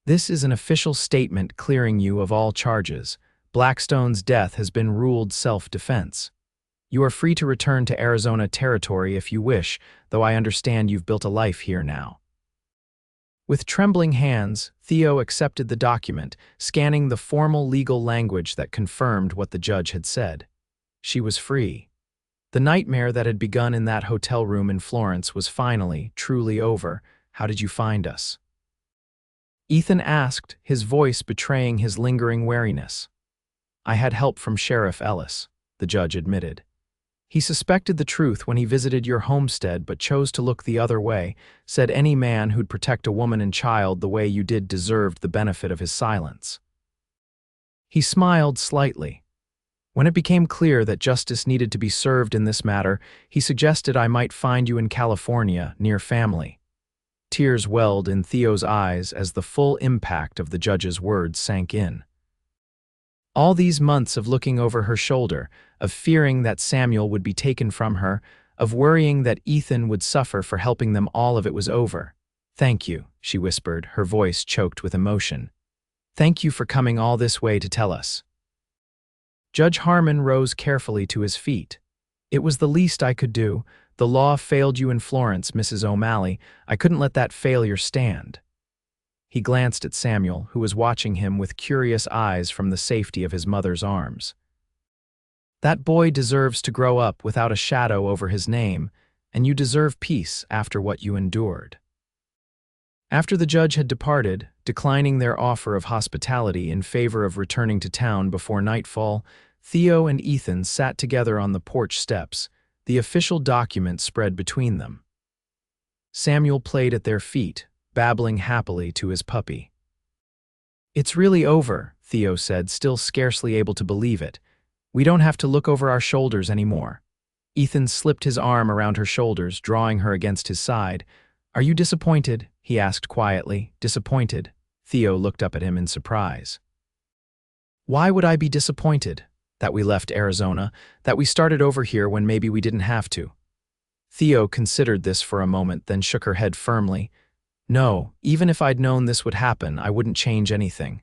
"This is an official statement clearing you of all charges. Blackstone's death has been ruled self-defense. You are free to return to Arizona territory if you wish, though I understand you've built a life here now." With trembling hands, Theo accepted the document, scanning the formal legal language that confirmed what the judge had said. She was free. The nightmare that had begun in that hotel room in Florence was finally, truly over. "How did you find us?" Ethan asked, his voice betraying his lingering wariness. "I had help from Sheriff Ellis," the judge admitted. "He suspected the truth when he visited your homestead but chose to look the other way, said any man who'd protect a woman and child the way you did deserved the benefit of his silence." He smiled slightly. "When it became clear that justice needed to be served in this matter, he suggested I might find you in California, near family." Tears welled in Theo's eyes as the full impact of the judge's words sank in. All these months of looking over her shoulder, of fearing that Samuel would be taken from her, of worrying that Ethan would suffer for helping them, all of it was over. "Thank you," she whispered, her voice choked with emotion. "Thank you for coming all this way to tell us." Judge Harmon rose carefully to his feet. "It was the least I could do. The law failed you in Florence, Mrs. O'Malley. I couldn't let that failure stand." He glanced at Samuel, who was watching him with curious eyes from the safety of his mother's arms. "That boy deserves to grow up without a shadow over his name, and you deserve peace after what you endured." After the judge had departed, declining their offer of hospitality in favor of returning to town before nightfall, Theo and Ethan sat together on the porch steps, the official document spread between them. Samuel played at their feet, babbling happily to his puppy. "It's really over," Theo said, still scarcely able to believe it. "We don't have to look over our shoulders anymore." Ethan slipped his arm around her shoulders, drawing her against his side. "Are you disappointed?" he asked quietly. "Disappointed?" Theo looked up at him in surprise. "Why would I be disappointed? That we left Arizona, that we started over here when maybe we didn't have to." Theo considered this for a moment, then shook her head firmly. "No, even if I'd known this would happen, I wouldn't change anything.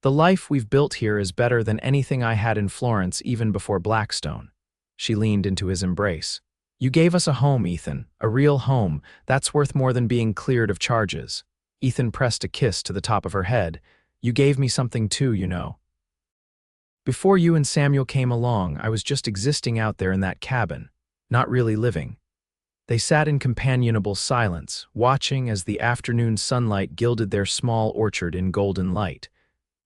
The life we've built here is better than anything I had in Florence even before Blackstone." She leaned into his embrace. "You gave us a home, Ethan, a real home. That's worth more than being cleared of charges." Ethan pressed a kiss to the top of her head. "You gave me something too, you know. Before you and Samuel came along, I was just existing out there in that cabin, not really living." They sat in companionable silence, watching as the afternoon sunlight gilded their small orchard in golden light.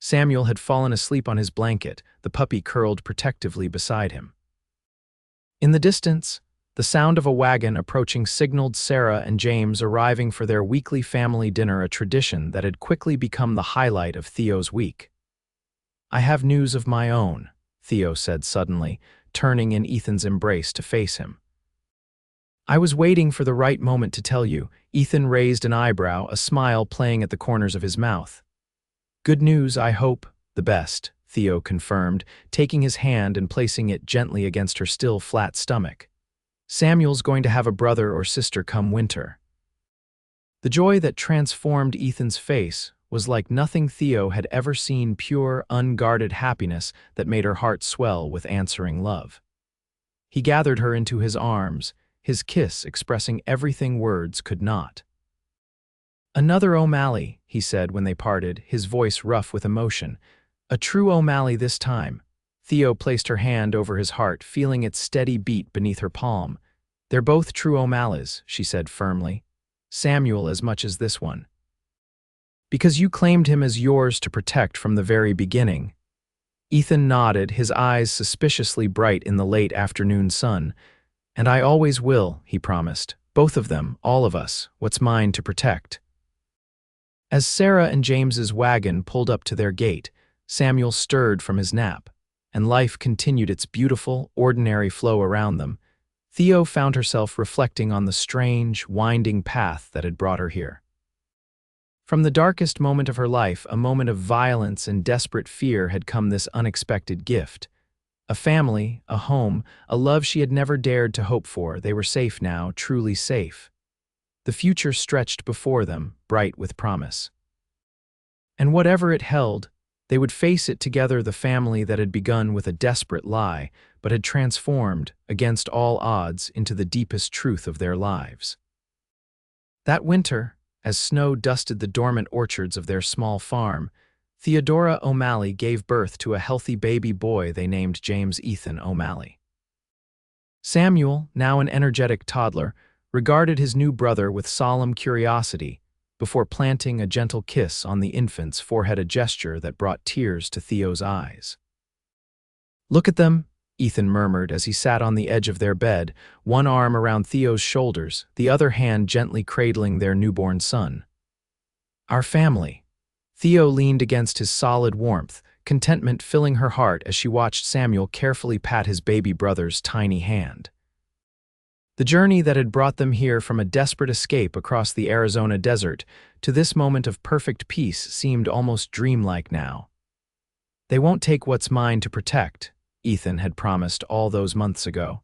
Samuel had fallen asleep on his blanket, the puppy curled protectively beside him. In the distance, the sound of a wagon approaching signaled Sarah and James arriving for their weekly family dinner, a tradition that had quickly become the highlight of Theo's week. "I have news of my own," Theo said suddenly, turning in Ethan's embrace to face him. "I was waiting for the right moment to tell you." Ethan raised an eyebrow, a smile playing at the corners of his mouth. "Good news, I hope." "The best," Theo confirmed, taking his hand and placing it gently against her still flat stomach. "Samuel's going to have a brother or sister come winter." The joy that transformed Ethan's face was like nothing Theo had ever seen, pure, unguarded happiness that made her heart swell with answering love. He gathered her into his arms, his kiss expressing everything words could not. "Another O'Malley," he said when they parted, his voice rough with emotion. "A true O'Malley this time." Theo placed her hand over his heart, feeling its steady beat beneath her palm. "They're both true O'Malleys," she said firmly. "Samuel as much as this one. Because you claimed him as yours to protect from the very beginning." Ethan nodded, his eyes suspiciously bright in the late afternoon sun. "And I always will," he promised. "Both of them, all of us, what's mine to protect." As Sarah and James's wagon pulled up to their gate, Samuel stirred from his nap, and life continued its beautiful, ordinary flow around them. Theo found herself reflecting on the strange, winding path that had brought her here. From the darkest moment of her life, a moment of violence and desperate fear, had come this unexpected gift. A family, a home, a love she had never dared to hope for. They were safe now, truly safe. The future stretched before them, bright with promise. And whatever it held, they would face it together, the family that had begun with a desperate lie, but had transformed, against all odds, into the deepest truth of their lives. That winter, as snow dusted the dormant orchards of their small farm, Theodora O'Malley gave birth to a healthy baby boy they named James Ethan O'Malley. Samuel, now an energetic toddler, regarded his new brother with solemn curiosity before planting a gentle kiss on the infant's forehead, a gesture that brought tears to Theo's eyes. "Look at them," Ethan murmured as he sat on the edge of their bed, one arm around Theo's shoulders, the other hand gently cradling their newborn son. "Our family." Theo leaned against his solid warmth, contentment filling her heart as she watched Samuel carefully pat his baby brother's tiny hand. The journey that had brought them here, from a desperate escape across the Arizona desert to this moment of perfect peace, seemed almost dreamlike now. "They won't take what's mine to protect," Ethan had promised all those months ago.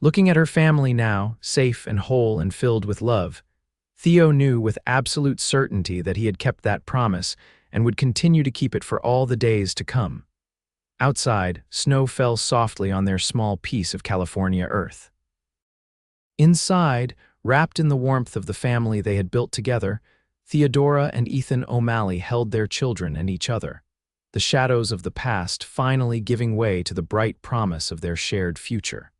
Looking at her family now, safe and whole and filled with love, Theo knew with absolute certainty that he had kept that promise and would continue to keep it for all the days to come. Outside, snow fell softly on their small piece of California earth. Inside, wrapped in the warmth of the family they had built together, Theodora and Ethan O'Malley held their children and each other, the shadows of the past finally giving way to the bright promise of their shared future.